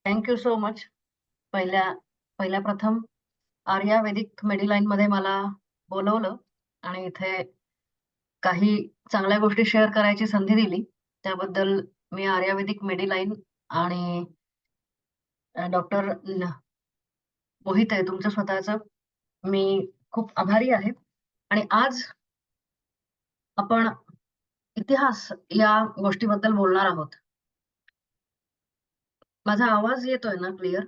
Thank you so much. पहिल्या प्रथम आर्या वैदिक मेडिलाईन मध्ये मला बोलवलं आणि इथे काही चांगल्या गोष्टी शेअर करायची संधी दिली. त्याबद्दल मी आर्या वैदिक मेडिलाईन आणि डॉक्टर मोहित आहे तुमचं स्वतःचं मी खूप आभारी आहे. आणि आज आपण इतिहास या गोष्टीबद्दल बोलणार आहोत. माझा आवाज येतोय ना क्लिअर?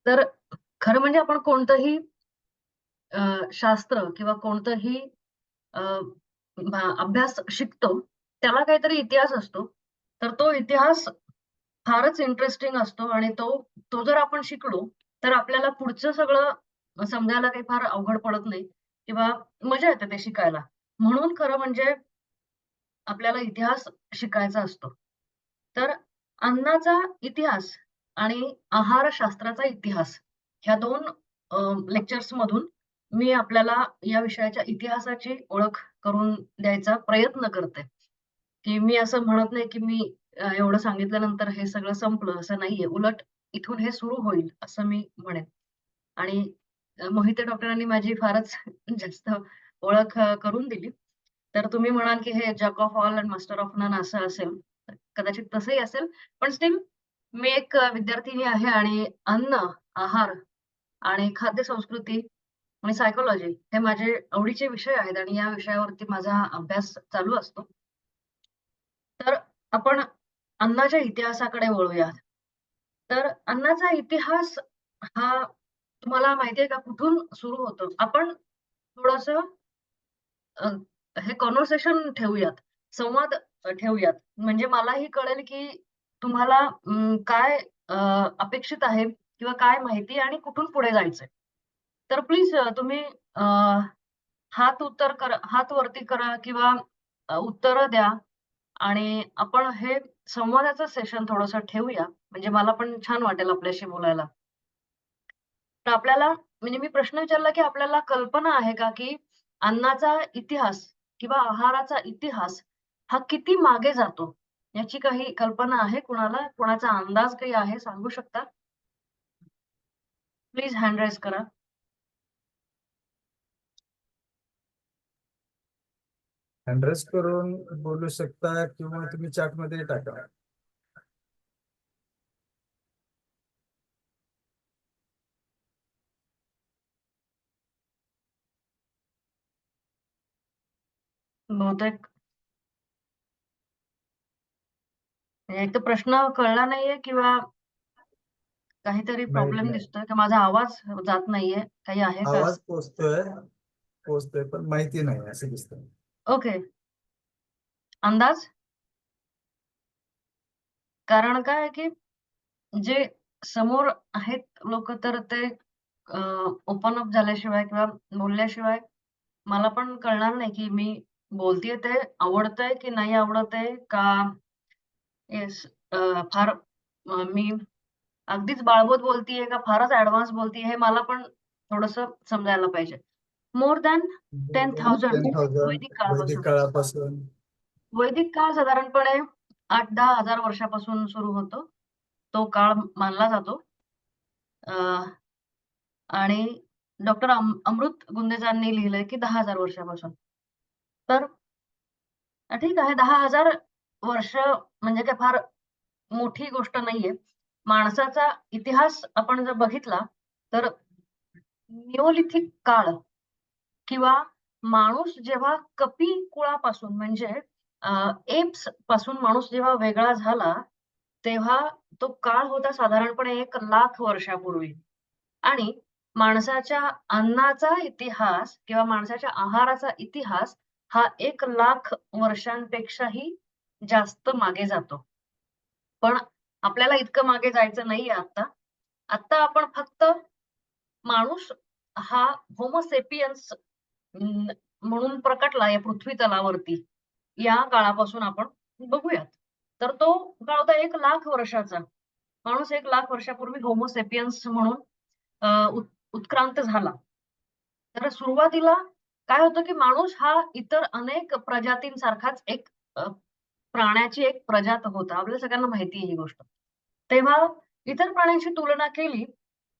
तर खरं म्हणजे आपण कोणतंही शास्त्र किंवा कोणतंही अ, अभ्यास शिकतो त्याला काहीतरी इतिहास असतो. तर तो इतिहास फारच इंटरेस्टिंग असतो आणि तो तो जर आपण शिकलो तर आपल्याला पुढचं सगळं समजायला काही फार अवघड पडत नाही किंवा मजा येते ते शिकायला. म्हणून खरं म्हणजे आपल्याला इतिहास शिकायचा असतो. तर अन्नाचा इतिहास आणि आहारशास्त्राचा इतिहास ह्या 2 लेक्चर्स मधून मी आपल्याला या विषयाच्या इतिहासाची ओळख करून द्यायचा प्रयत्न करते. की मी असं म्हणत नाही की मी एवढं सांगितल्यानंतर हे सगळं संपलं असं नाहीये. उलट इथून हे सुरू होईल असं मी म्हणेन. आणि मोहिते डॉक्टरांनी माझी फारच जास्त ओळख करून दिली. तर तुम्ही म्हणाल की हे jack of all and master of none असं असेल. कदाचित तसंही असेल. पण स्टिल मी एक विद्यार्थिनी आहे आणि अन्न, आहार आणि खाद्य संस्कृती आणि सायकॉलॉजी हे माझे आवडीचे विषय आहेत आणि या विषयावरती माझा अभ्यास चालू असतो. तर आपण अन्नाच्या इतिहासाकडे वळूयात. तर अन्नाचा इतिहास हा तुम्हाला माहिती आहे का कुठून सुरू होतो? आपण थोडंसं अ, हे कन्व्हर्सेशन ठेवूयात, संवाद ठेवूयात. म्हणजे मलाही कळेल की तुम्हाला काय अ, अपेक्षित आहे किंवा काय माहिती आणि कुठून पुढे जायचंय. तर प्लीज तुम्ही अ, हात वरती करा किंवा उत्तरं द्या आणि आपण हे संवादाचं सेशन थोडंसं ठेवूया. म्हणजे मला पण छान वाटेल आपल्याशी बोलायला. तर आपल्याला म्हणजे मी प्रश्न विचारला, की आपल्याला कल्पना आहे का, की अन्नाचा इतिहास किंवा आहाराचा इतिहास हा किती मागे जातो? याची काही कल्पना आहे कुणाला? कुणाचा अंदाज काही आहे सांगू शकता? प्लीज हँड रेज करा. अड्रेस करून बोलू शकता किंवा तुम्ही चॅटमध्ये टाका. बहुतेक एक तर प्रश्न कळला नाहीये किंवा काहीतरी माहित प्रॉब्लेम नाही. दिसतोय, की माझा आवाज जात नाहीये. काही आहे का आवाज असं? पोचतोय पण माहिती नाही असं दिसतं. ओके. अंदाज? कारण काय आहे, की जे समोर आहेत लोकं तर ते ओपन अप झाल्याशिवाय किंवा बोलल्याशिवाय मला पण कळणार नाही, की मी बोलतेय ते आवडतंय की नाही आवडत आहे का येस फार मी अगदीच बाळबोध बोलतीये का फारच ॲडव्हान्स बोलतीये हे मला पण थोडंसं समजायला पाहिजे. मोर दॅन 10,000 10,000 वैदिक वैदिक काळापासून. काळापासून. वैदिक काळ साधारणपणे 8-10 हजार वर्षापासून सुरू होतो. तो काळ मानला जातो. अ, आणि डॉक्टर अमृत गुंदेजांनी लिहिलंय की 10,000 वर्षापासून. तर ठीक आहे 10,000 वर्ष म्हणजे काय फार मोठी गोष्ट नाहीये. माणसाचा इतिहास आपण जर बघितला तर निओलिथिक काळ किंवा माणूस जेव्हा कपी कुळापासून म्हणजे एप्स पासून माणूस जेव्हा वेगळा झाला, तेव्हा तो काळ होता साधारणपणे 1,00,000 वर्षापूर्वी. आणि माणसाच्या अन्नाचा इतिहास किंवा माणसाच्या आहाराचा इतिहास हा 1,00,000 वर्षांपेक्षाही जास्त मागे जातो. पण आपल्याला इतकं मागे जायचं नाहीये आता. आता आपण फक्त माणूस हा होमो सेपियन्स म्हणून प्रकटला या पृथ्वी तलावरती. या काळापासून आपण बघूयात. तर तो काळ होता 1,00,000 वर्षाचा. माणूस 1,00,000 वर्षापूर्वी होमो सेपियन्स म्हणून उत्क्रांत झाला. तर सुरुवातीला काय होतं, की माणूस हा इतर अनेक प्रजातींसारखाच एक अ, प्राण्याची एक प्रजात होता. आपल्या सगळ्यांना माहिती आहे ही गोष्ट. तेव्हा इतर प्राण्यांशी तुलना केली,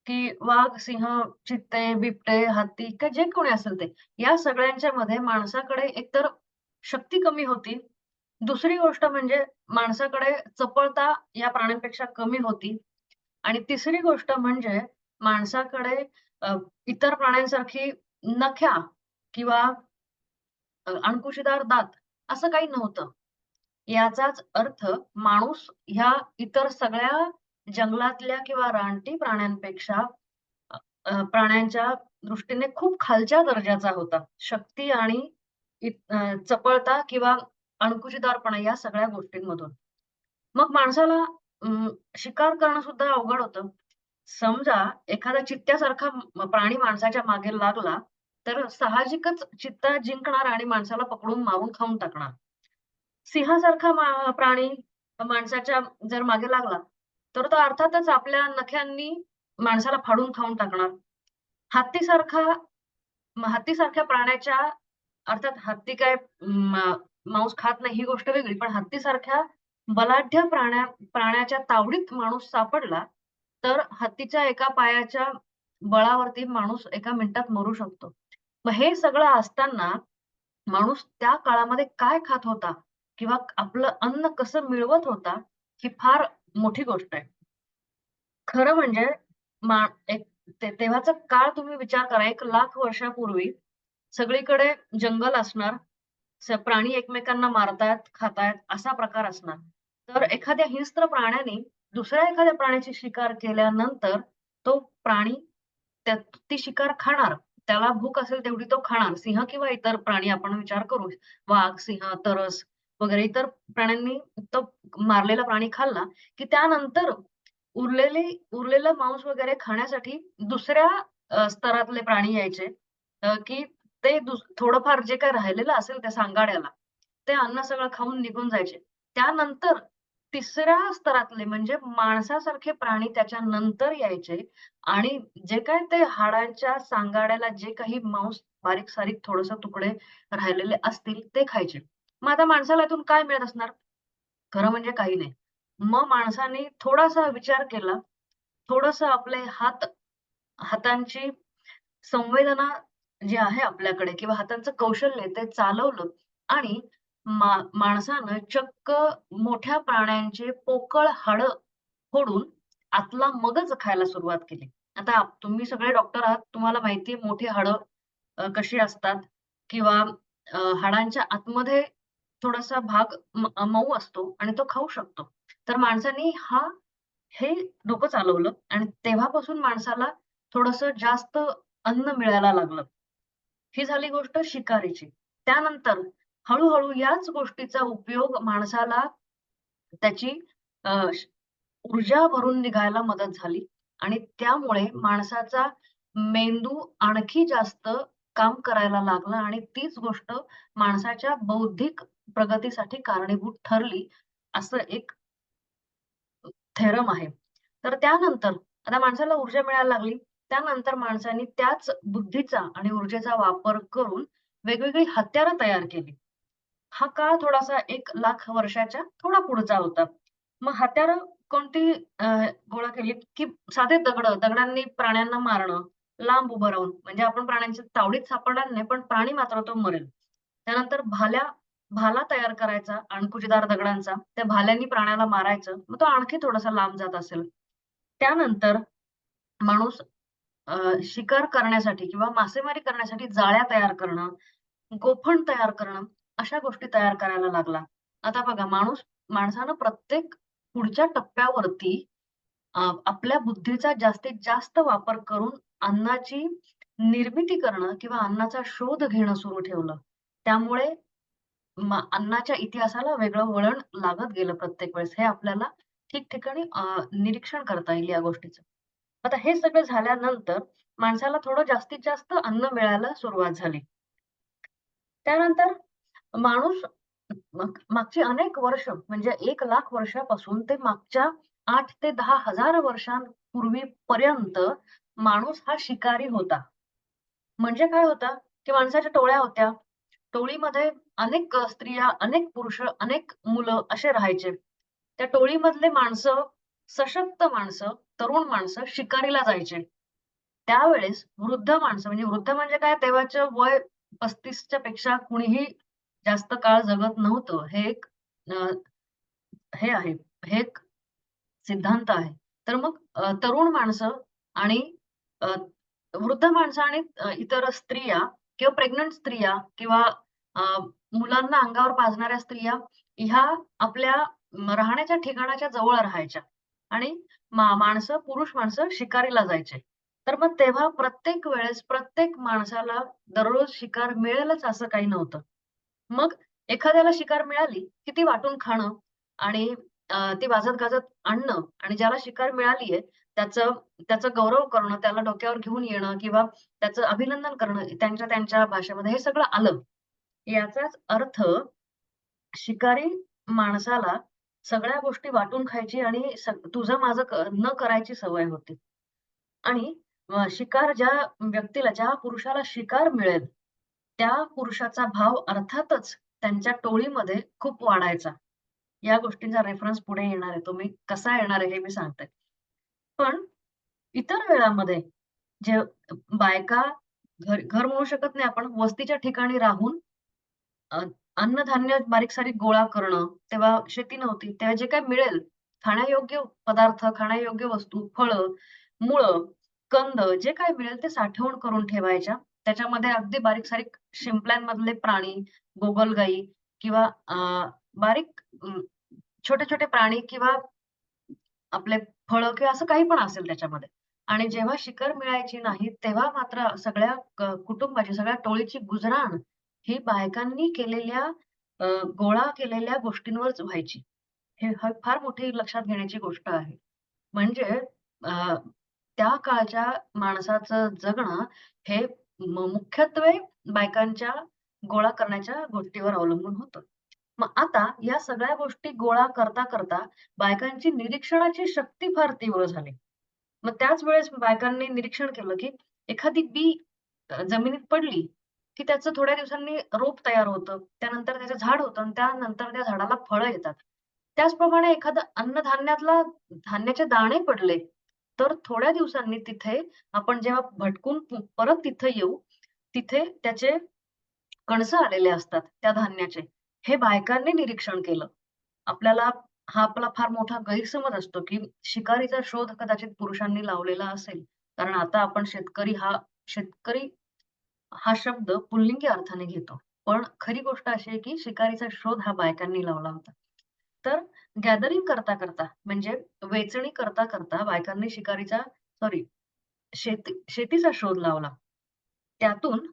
की वाघ, सिंह, चित्ते, बिबटे, हत्ती किंवा जे कोणी असेल ते, या सगळ्यांच्या मध्ये माणसाकडे एकतर शक्ती कमी होती. दुसरी गोष्ट म्हणजे माणसाकडे चपळता या प्राण्यांपेक्षा कमी होती आणि तिसरी गोष्ट म्हणजे माणसाकडे अ, इतर प्राण्यांसारखी नख्या किंवा अंकुशीदार दात असं काही नव्हतं. याचाच अर्थ माणूस ह्या इतर सगळ्या जंगलातल्या किंवा रानटी प्राण्यांपेक्षा अ, प्राण्यांच्या दृष्टीने खूप खालच्या दर्जाचा होता. शक्ती आणि चपळता किंवा अंकुशीदारपणा या सगळ्या गोष्टींमधून. मग माणसाला शिकार करणं सुद्धा अवघड होतं. समजा एखादा चित्त्यासारखा प्राणी माणसाच्या मागे लागला, तर साहजिकच चित्ता जिंकणार आणि माणसाला पकडून मारून खाऊन टाकणार. सिंहासारखा प्राणी माणसाच्या जर मागे लागला, तर तो अर्थातच आपल्या नख्यांनी माणसाला फाडून खाऊन टाकणार. हत्तीसारखा हत्तीसारख्या प्राण्याच्या अर्थात हत्ती काय मांस खात नाही ही गोष्ट वेगळी. पण हत्तीसारख्या बलाढ्य प्राण्याच्या तावडीत माणूस सापडला, तर हत्तीच्या एका पायाच्या बळावरती माणूस एका मिनिटात मरू शकतो. मग हे सगळं असताना माणूस त्या काळामध्ये काय खात होता किंवा आपलं अन्न कसं मिळवत होता, ही फार मोठी गोष्ट आहे. खरं म्हणजे मा एक तेव्हाचा काळ तुम्ही विचार करा, 1,00,000 वर्षापूर्वी सगळीकडे जंगल असणार, प्राणी एकमेकांना मारतायत, खातायत असा प्रकार असणार. तर एखाद्या हिंस्त्र प्राण्याने दुसऱ्या एखाद्या प्राण्याची शिकार केल्यानंतर तो प्राणी त्या ती शिकार खाणार. त्याला भूक असेल तेवढी तो खाणार. सिंह किंवा इतर प्राणी आपण विचार करू. वाघ, सिंह, तरस वगैरे इतर प्राण्यांनी तो मारलेला प्राणी खाल्ला, की त्यानंतर उरलेलं मांस वगैरे खाण्यासाठी दुसऱ्या स्तरातले प्राणी यायचे. की ते थोडंफार जे काही राहिलेलं असेल त्या सांगाड्याला, ते अन्न सगळं खाऊन निघून जायचे. त्यानंतर तिसऱ्या स्तरातले म्हणजे माणसासारखे प्राणी त्याच्यानंतर यायचे आणि जे काही ते हाडांच्या सांगाड्याला जे काही मांस बारीक-सारीक थोडंसं तुकडे राहिलेले असतील ते खायचे. मग आता माणसाला यातून काय मिळत असणार? खरं म्हणजे काही नाही. मग माणसाने थोडासा विचार केला, थोडंसं आपले हातांची संवेदना जी आहे आपल्याकडे किंवा हातांचं कौशल्य आहे ते चालवलं आणि माणसानं चक्क मोठ्या प्राण्यांचे पोकळ हाडं फोडून आतला मगज खायला सुरुवात केली. आता तुम्ही सगळे डॉक्टर आहात, तुम्हाला माहिती आहे मोठी हाडं कशी असतात किंवा हाडांच्या आतमध्ये थोडासा भाग मऊ असतो आणि तो खाऊ शकतो. तर माणसाने हे डोकं चालवलं आणि तेव्हापासून माणसाला थोडंसं जास्त अन्न मिळायला लागलं. ही झाली गोष्ट शिकारीची. त्यानंतर हळू-हळू याच गोष्टीचा उपयोग माणसाला त्याची अ, श ऊर्जा भरून निघायला मदत झाली आणि त्यामुळे माणसाचा मेंदू आणखी जास्त काम करायला लागला आणि तीच गोष्ट माणसाच्या बौद्धिक प्रगतीसाठी कारणीभूत ठरली, असं एक थेरम आहे. तर त्यानंतर आता माणसाला ऊर्जा मिळायला लागली. त्यानंतर माणसाने त्याच बुद्धीचा आणि ऊर्जेचा वापर करून वेगवेगळी हत्यारं तयार केली. हा काळ थोडासा 1,00,000 वर्षाच्या थोडा पुढचा होता. मग हत्यारं कोणती गोळा केली, की साधे दगडांनी प्राण्यांना मारणं, लांब उभं राहून. म्हणजे आपण प्राण्यांच्या तावडीत सापडणार नाही, पण प्राणी मात्र तो मरेल. त्यानंतर भाला तयार करायचा अणकुचीदार दगडांचा. त्या भाल्यांनी प्राण्याला मारायचं. मग तो आणखी थोडासा लांब जात असेल. त्यानंतर माणूस शिकार करण्यासाठी किंवा मासेमारी करण्यासाठी जाळ्या तयार करणं, गोफण तयार करणं, अशा गोष्टी तयार करायला लागला. आता बघा माणसानं प्रत्येक पुढच्या टप्प्यावरती आपल्या बुद्धीचा जास्तीत जास्त वापर करून अन्नाची निर्मिती करणं किंवा अन्नाचा शोध घेणं सुरू ठेवलं. त्यामुळे अन्नाच्या इतिहासाला वेगळं वळण लागत गेलं प्रत्येक वेळेस. हे आपल्याला ठिकठिकाणी निरीक्षण करता येईल या गोष्टीचं. आता हे सगळं झाल्यानंतर माणसाला थोडं जास्तीत जास्त अन्न मिळायला सुरुवात झाली. त्यानंतर माणूस मागची अनेक वर्ष म्हणजे 1,00,000 वर्षापासून ते मागच्या 8 ते 10,000 वर्षांपूर्वीपर्यंत माणूस हा शिकारी होता. म्हणजे काय होता, की माणसाच्या टोळ्या होत्या. टोळीमध्ये अनेक स्त्रिया, अनेक पुरुष, अनेक मुलं असे राहायचे. त्या टोळीमधले माणसं, सशक्त माणसं, तरुण माणसं शिकारीला जायचे. त्यावेळेस वृद्ध माणसं म्हणजे वृद्ध म्हणजे काय तेव्हाचं वय 35च्या पेक्षा कुणीही जास्त काळ जगत नव्हतं. अ, हे आहे, हे एक सिद्धांत आहे. तर मग तरुण माणसं आणि अ, वृद्ध माणसं आणि इतर स्त्रिया किंवा प्रेग्नंट स्त्रिया किंवा अ, मुलांना अंगावर पाजणाऱ्या स्त्रिया ह्या आपल्या राहण्याच्या ठिकाणाच्या जवळ राहायच्या आणि माणसं, पुरुष माणसं शिकारीला जायचे. तर मग तेव्हा प्रत्येक वेळेस प्रत्येक माणसाला दररोज शिकार मिळेलच असं काही नव्हतं. मग एखाद्याला शिकार मिळाली, की ती वाटून खाणं आणि ती वाजत-गाजत आणणं आणि ज्याला शिकार मिळालीये त्याचं त्याचा गौरव करणं, त्याला डोक्यावर घेऊन येणं किंवा त्याचं अभिनंदन करणं त्यांच्या त्यांच्या भाषेमध्ये हे सगळं आलं. याचाच अर्थ शिकारी माणसाला सगळ्या गोष्टी वाटून खायची आणि तुझं माझं न करायची सवय होती. आणि शिकार ज्या व्यक्तीला, ज्या पुरुषाला शिकार मिळेल, त्या पुरुषाचा भाव अर्थातच त्यांच्या टोळीमध्ये खूप वाढायचा. या गोष्टींचा रेफरन्स पुढे येणार आहे. तो मी कसा येणार आहे हे मी सांगते. पण इतर वेळामध्ये जे बायका घर म्हणू शकत नाही आपण, वस्तीच्या ठिकाणी राहून अ, अन्नधान्य बारीक-सारीक गोळा करणं, तेव्हा शेती नव्हती. तेव्हा जे काही मिळेल, खाण्यायोग्य पदार्थ, खाण्यायोग्य वस्तू, फळं, मुळं, कंद जे काही मिळेल ते साठवण करून ठेवायच्या. त्याच्यामध्ये अगदी बारीक-सारीक शिंपल्यांमधले प्राणी, गोगलगाई किंवा बारीक छोटे-छोटे प्राणी किंवा आपले फळं किंवा असं काही पण असेल त्याच्यामध्ये. आणि जेव्हा शिकार मिळायची नाही, तेव्हा मात्र सगळ्या कुटुंबाची, सगळ्या टोळीची गुजराण ही बायकांनी केलेल्या अ, गोळा केलेल्या गोष्टींवरच व्हायची. हे फार मोठी लक्षात घेण्याची गोष्ट आहे. म्हणजे अ, त्या काळच्या माणसाचं जगणं हे मुख्यत्वे बायकांच्या गोळा करण्याच्या गोष्टीवर अवलंबून होतं. मग आता या सगळ्या गोष्टी गोळा करता बायकांची निरीक्षणाची शक्ती फार तीव्र झाली. मग त्याच वेळेस बायकांनी निरीक्षण केलं, की एखादी बी जमिनीत पडली, की त्याचं थोड्या दिवसांनी रोप तयार होतं. त्यानंतर त्याचं झाड होतं आणि त्यानंतर त्या झाडाला फळं येतात. त्याचप्रमाणे एखादं धान्याचे दाणे पडले, तर थोड्या दिवसांनी तिथे आपण जेव्हा भटकून परत तिथे येऊ, तिथे त्याचे कणसं आलेले असतात त्या धान्याचे. हे बायकांनी निरीक्षण केलं. आपल्याला हा आपला फार मोठा गैरसमज असतो, की शिकारीचा शोध कदाचित पुरुषांनी लावलेला असेल. कारण आता आपण शेतकरी हा शब्द पुल्लिंगी अर्थाने घेतो. पण खरी गोष्ट अशी आहे, की शिकारीचा शोध हा बायकांनी लावला होता. तर गॅदरिंग करता म्हणजे वेचणी करता बायकांनी सॉरी शेतीचा शोध लावला. त्यातून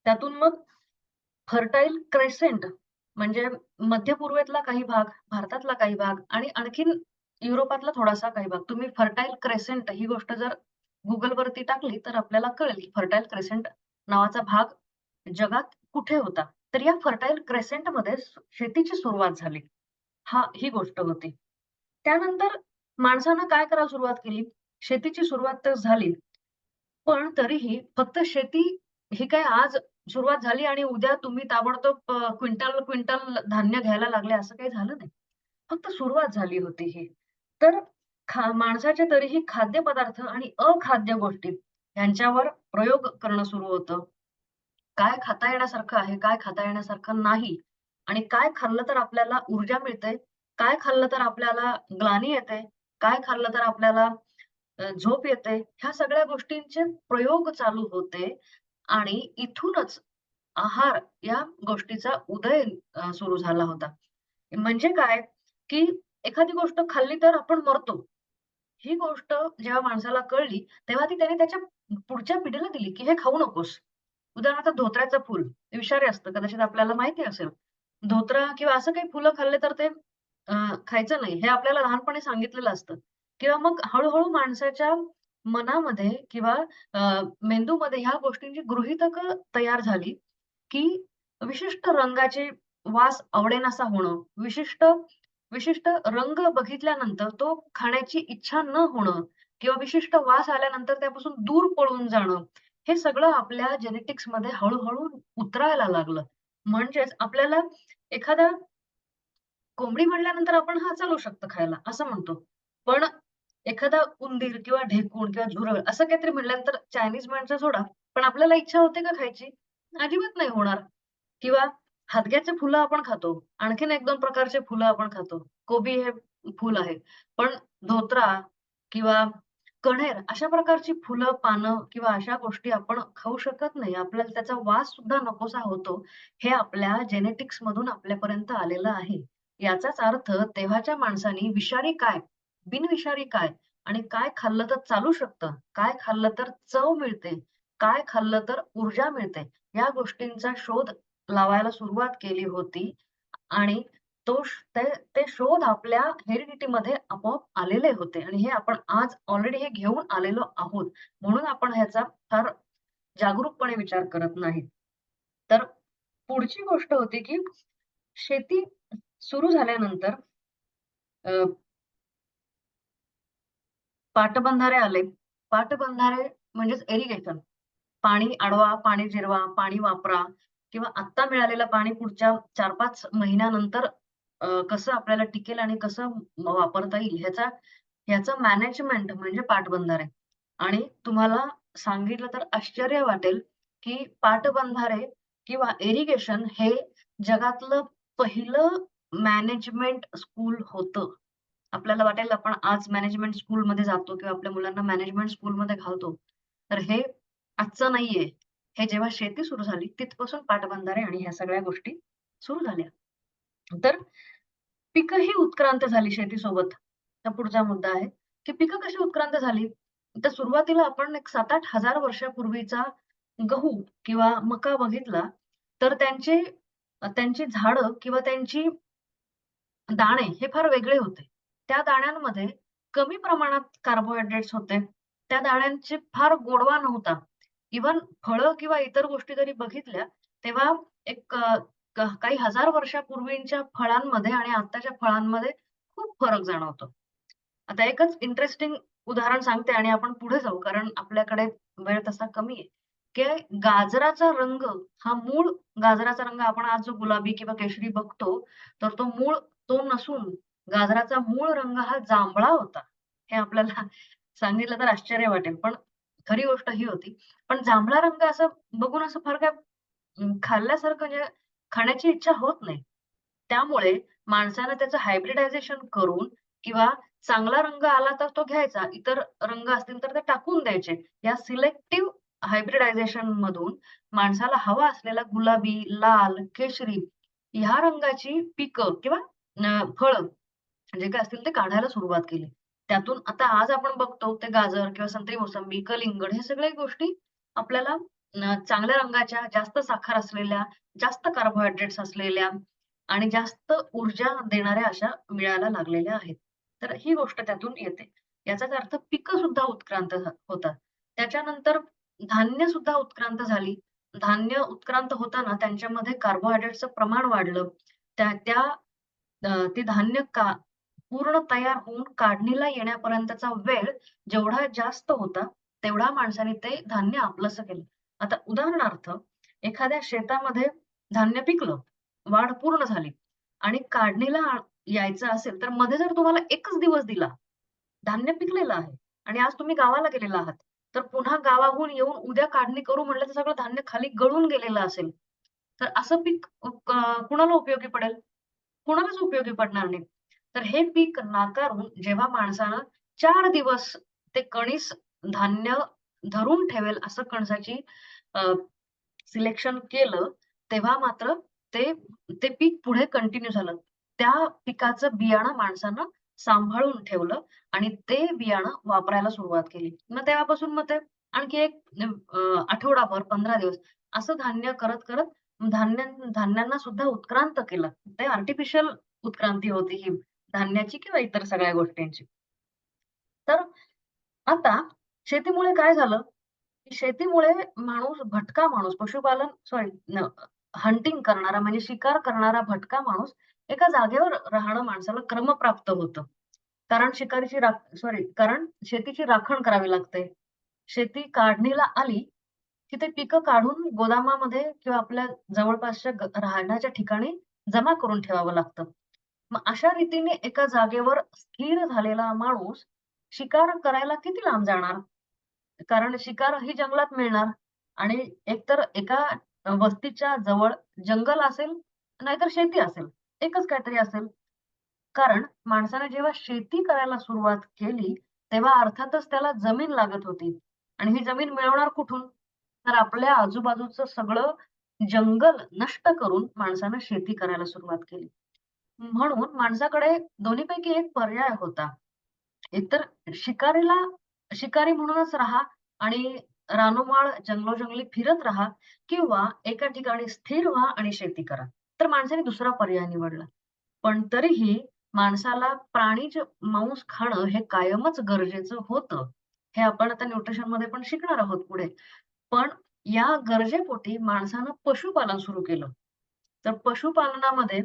त्यातून मग फर्टाईल क्रेसेंट म्हणजे मध्य पूर्वेतला काही भाग, भारतातला काही भाग आणि आणखीन युरोपातला थोडासा काही भाग. तुम्ही फर्टाईल क्रेसेंट ही गोष्ट जर Googleवरती टाकली, तर आपल्याला कळेल की फर्टाईल क्रेसेंट नावाचा भाग जगात कुठे होता. तर या फर्टाईल क्रेसेंटमध्ये शेतीची सुरुवात झाली. ही गोष्ट होती. त्यानंतर माणसानं काय करायला सुरुवात केली? शेतीची सुरुवात तर झाली. पण तरीही फक्त शेती ही काय आज सुरुवात झाली आणि उद्या तुम्ही ताबडतोब क्विंटल धान्य घ्यायला लागले असं काही झालं नाही. फक्त सुरुवात झाली होती ही. तर माणसाचे तरीही खाद्यपदार्थ आणि अखाद्य गोष्टी यांच्यावर प्रयोग करणं सुरू होतं. काय खाता येण्यासारखं आहे, काय खाता येण्यासारखं नाही आणि काय खाल्लं तर आपल्याला ऊर्जा मिळते, काय खाल्लं तर आपल्याला ग्लानी येते, काय खाल्लं तर आपल्याला झोप येते. ह्या सगळ्या गोष्टींचे प्रयोग चालू होते आणि इथूनच आहार या गोष्टीचा उदय सुरू झाला होता. म्हणजे काय, की एखादी गोष्ट खाल्ली तर आपण मरतो. ही गोष्ट जेव्हा माणसाला कळली, तेव्हा ती त्याने त्याच्या पुढच्या पिढीला दिली, की "हे खाऊ नकोस." उदाहरणार्थ धोत्र्याचं फूल विषारी असतं. कदाचित आपल्याला माहिती असेल. धोत्रा किंवा असं काही फुलं खाल्ले तर ते अ, खायचं नाही. हे आपल्याला लहानपणी सांगितलेलं असतं. किंवा मग हळू माणसाच्या मनामध्ये किंवा अ, मेंदूमध्ये ह्या गोष्टींची गृहीतकं तयार झाली, की विशिष्ट रंगाचे वास आवडेनासा होणं, विशिष्ट विशिष्ट रंग बघितल्यानंतर तो खाण्याची इच्छा न होणं किंवा विशिष्ट वास आल्यानंतर त्यापासून दूर पळून जाणं, हे सगळं आपल्या जेनेटिक्स मध्ये हळूहळू उतरायला लागलं. म्हणजेच आपल्याला एखादा कोंबडी म्हणल्यानंतर आपण हा चालू शकतं खायला असं म्हणतो. पण एखादा उंदीर किंवा ढेकूण किंवा झुरळ असं काहीतरी म्हटल्यानंतर चायनीज माणसं सोडा, पण आपल्याला इच्छा होते का खायची? अजिबात नाही होणार. किंवा हादग्याचे फुलं आपण खातो. आणखीन 1-2 प्रकारचे फुलं आपण खातो. कोबी हे फुल आहे. पण धोत्रा किंवा कण्हेर अशा प्रकारची फुलं, पानं किंवा अशा गोष्टी आपण खाऊ शकत नाही. आपल्याला त्याचा वास सुद्धा नकोसा होतो. हे आपल्या जेनेटिक्समधून आपल्यापर्यंत आलेलं आहे. याचाच अर्थ तेव्हाच्या माणसांनी विषारी काय, बिनविषारी काय आणि काय खाल्लं तर चालू शकतं, काय खाल्लं तर चव मिळते, काय खाल्लं तर ऊर्जा मिळते, या गोष्टींचा शोध लावायला सुरुवात केली होती आणि तो श ते ते शोध आपल्या हेरिडिटीमध्ये आपोआप आलेले होते आणि हे आपण आज ऑलरेडी हे घेऊन आलेलो आहोत. म्हणून आपण ह्याचा फार जागरूकपणे विचार करत नाही. तर पुढची गोष्ट होती, की शेती सुरू झाल्यानंतर अ, पाटबंधारे आले. पाटबंधारे म्हणजेच इरिगेशन. पाणी अडवा, पाणी जिरवा, पाणी वापरा किंवा आत्ता मिळालेलं पाणी पुढच्या 4-5 महिन्यानंतर कसं आपल्याला टिकेल आणि कसं वापरता येईल ह्याचं मॅनेजमेंट म्हणजे पाटबंधारे. आणि तुम्हाला सांगितलं तर आश्चर्य वाटेल, की पाटबंधारे किंवा इरिगेशन हे जगातलं पहिलं मॅनेजमेंट स्कूल होतं. आपल्याला वाटेल आपण आज मॅनेजमेंट स्कूलमध्ये जातो किंवा आपल्या मुलांना मॅनेजमेंट स्कूलमध्ये घालतो. तर हे आजचं नाहीये. हे जेव्हा शेती सुरू झाली तिथपासून पाटबंधारे आणि ह्या सगळ्या गोष्टी सुरू झाल्या. तर पिकंही उत्क्रांत झाली शेतीसोबत. हा पुढचा मुद्दा आहे, की पिकं कशी उत्क्रांत झाली? तर सुरुवातीला आपण एक 7-8 हजार वर्षापूर्वीचा गहू किंवा मका बघितला, तर त्यांची झाडं किंवा त्यांची दाणे हे फार वेगळे होते. त्या दाण्यांमध्ये कमी प्रमाणात कार्बोहायड्रेट्स होते. त्या दाण्यांचे फार गोडवा नव्हता. इव्हन फळं किंवा इतर गोष्टी जरी बघितल्या, तेव्हा एक काही हजार वर्षापूर्वीच्या फळांमध्ये आणि आत्ताच्या फळांमध्ये खूप फरक जाणवतो. आता एकच इंटरेस्टिंग उदाहरण सांगते आणि आपण पुढे जाऊ कारण आपल्याकडे वेळ तसा कमी आहे, की गाजराचा रंग हा मूळ गाजराचा रंग आपण आज जो गुलाबी किंवा केशरी बघतो, तर तो नसून गाजराचा मूळ रंग हा जांभळा होता. हे आपल्याला सांगितलं तर आश्चर्य वाटेल, पण खरी गोष्ट ही होती. पण जांभळा रंग असं बघून असं फार काय खाल्ल्यासारखं म्हणजे खाण्याची इच्छा होत नाही. त्यामुळे माणसानं त्याचं हायब्रिडायझेशन करून किंवा चांगला रंग आला तर तो घ्यायचा, इतर रंग असतील तर ते टाकून द्यायचे. या सिलेक्टिव्ह हायब्रिडायझेशन मधून माणसाला हवा असलेला गुलाबी, लाल, केशरी ह्या रंगाची पिकं किंवा फळं जे काही असतील ते काढायला सुरुवात केली. त्यातून आता आज आपण बघतो ते गाजर किंवा संत्री, मोसंबी, कलिंगड हे सगळ्या गोष्टी आपल्याला चांगल्या रंगाच्या, जास्त साखर असलेल्या, जास्त कार्बोहायड्रेट्स असलेल्या आणि जास्त ऊर्जा देणाऱ्या अशा मिळायला लागलेल्या आहेत. तर ही गोष्ट त्यातून येते. याचाच अर्थ पिकं सुद्धा उत्क्रांत होतात. त्याच्यानंतर धान्य सुद्धा उत्क्रांत झाली. धान्य उत्क्रांत होताना त्यांच्यामध्ये कार्बोहायड्रेट्सचं प्रमाण वाढलं. त्या त्या ते धान्य पूर्ण तयार होऊन काढणीला येण्यापर्यंतचा वेळ जेवढा जास्त होता, तेवढा माणसाने ते धान्य आपलंसं केलं. आता उदाहरणार्थ, एखाद्या शेतामध्ये धान्य पिकलं, वाढ पूर्ण झाली आणि काढणीला यायचं असेल, तर मध्ये जर तुम्हाला एकच दिवस दिला, धान्य पिकलेलं आहे आणि आज तुम्ही गावाला गेलेला आहात, तर पुन्हा गावाहून येऊन उद्या काढणी करू म्हटलं, तर सगळं धान्य खाली गळून गेलेलं असेल. तर असं पीक कुणाला उपयोगी पडेल? कुणालाच उपयोगी पडणार नाही. तर हे पीक नाकारून जेव्हा माणसानं 4 दिवस ते कणीस धान्य धरून ठेवेल असं कणसाची सिलेक्शन केलं, तेव्हा मात्र ते ते पीक पुढे कंटिन्यू झालं. त्या पिकाचं बियाणं माणसानं सांभाळून ठेवलं आणि ते बियाणं वापरायला सुरुवात केली. मग तेव्हापासून ते आणखी एक आठवडाभर, 15 दिवस असं धान्य करत धान्यांना सुद्धा उत्क्रांत केलं. ते आर्टिफिशियल उत्क्रांती होती ही धान्याची किंवा इतर सगळ्या गोष्टींची. तर आता शेतीमुळे काय झालं, की शेतीमुळे भटका माणूस पशुपालन हंटिंग करणारा म्हणजे शिकार करणारा भटका माणूस एका जागेवर राहणं माणसाला क्रमप्राप्त होतं. कारण शेतीची राखण करावी लागते. शेती काढणीला आली, की ते पिकं काढून गोदामामध्ये किंवा आपल्या जवळपासच्या राहण्याच्या ठिकाणी जमा करून ठेवावं लागतं. मग अशा रीतीने एका जागेवर स्थिर झालेला माणूस शिकार करायला किती लांब जाणार? कारण शिकार ही जंगलात मिळणार आणि एकतर एका वस्तीच्या जवळ जंगल असेल, नाहीतर शेती असेल. एकच काहीतरी असेल. कारण माणसाने जेव्हा शेती करायला सुरुवात केली, तेव्हा अर्थातच त्याला जमीन लागत होती आणि ही जमीन मिळवणार कुठून? तर आपल्या आजूबाजूचं सगळं जंगल नष्ट करून माणसानं शेती करायला सुरुवात केली. म्हणून माणसाकडे दोन्हीपैकी एक पर्याय होता. एकतर शिकारीला शिकारी म्हणूनच राहा आणि रानोमाळ, जंगलोजंगली फिरत राहा किंवा एका ठिकाणी स्थिर व्हा आणि शेती करा. तर माणसाने दुसरा पर्याय निवडला. पण तरीही माणसाला प्राणिज मांस खाणं हे कायमच गरजेचं होतं. हे आपण आता न्यूट्रिशनमध्ये पण शिकणार आहोत पुढे. पण या गरजेपोटी माणसानं पशुपालन सुरू केलं. तर पशुपालनामध्ये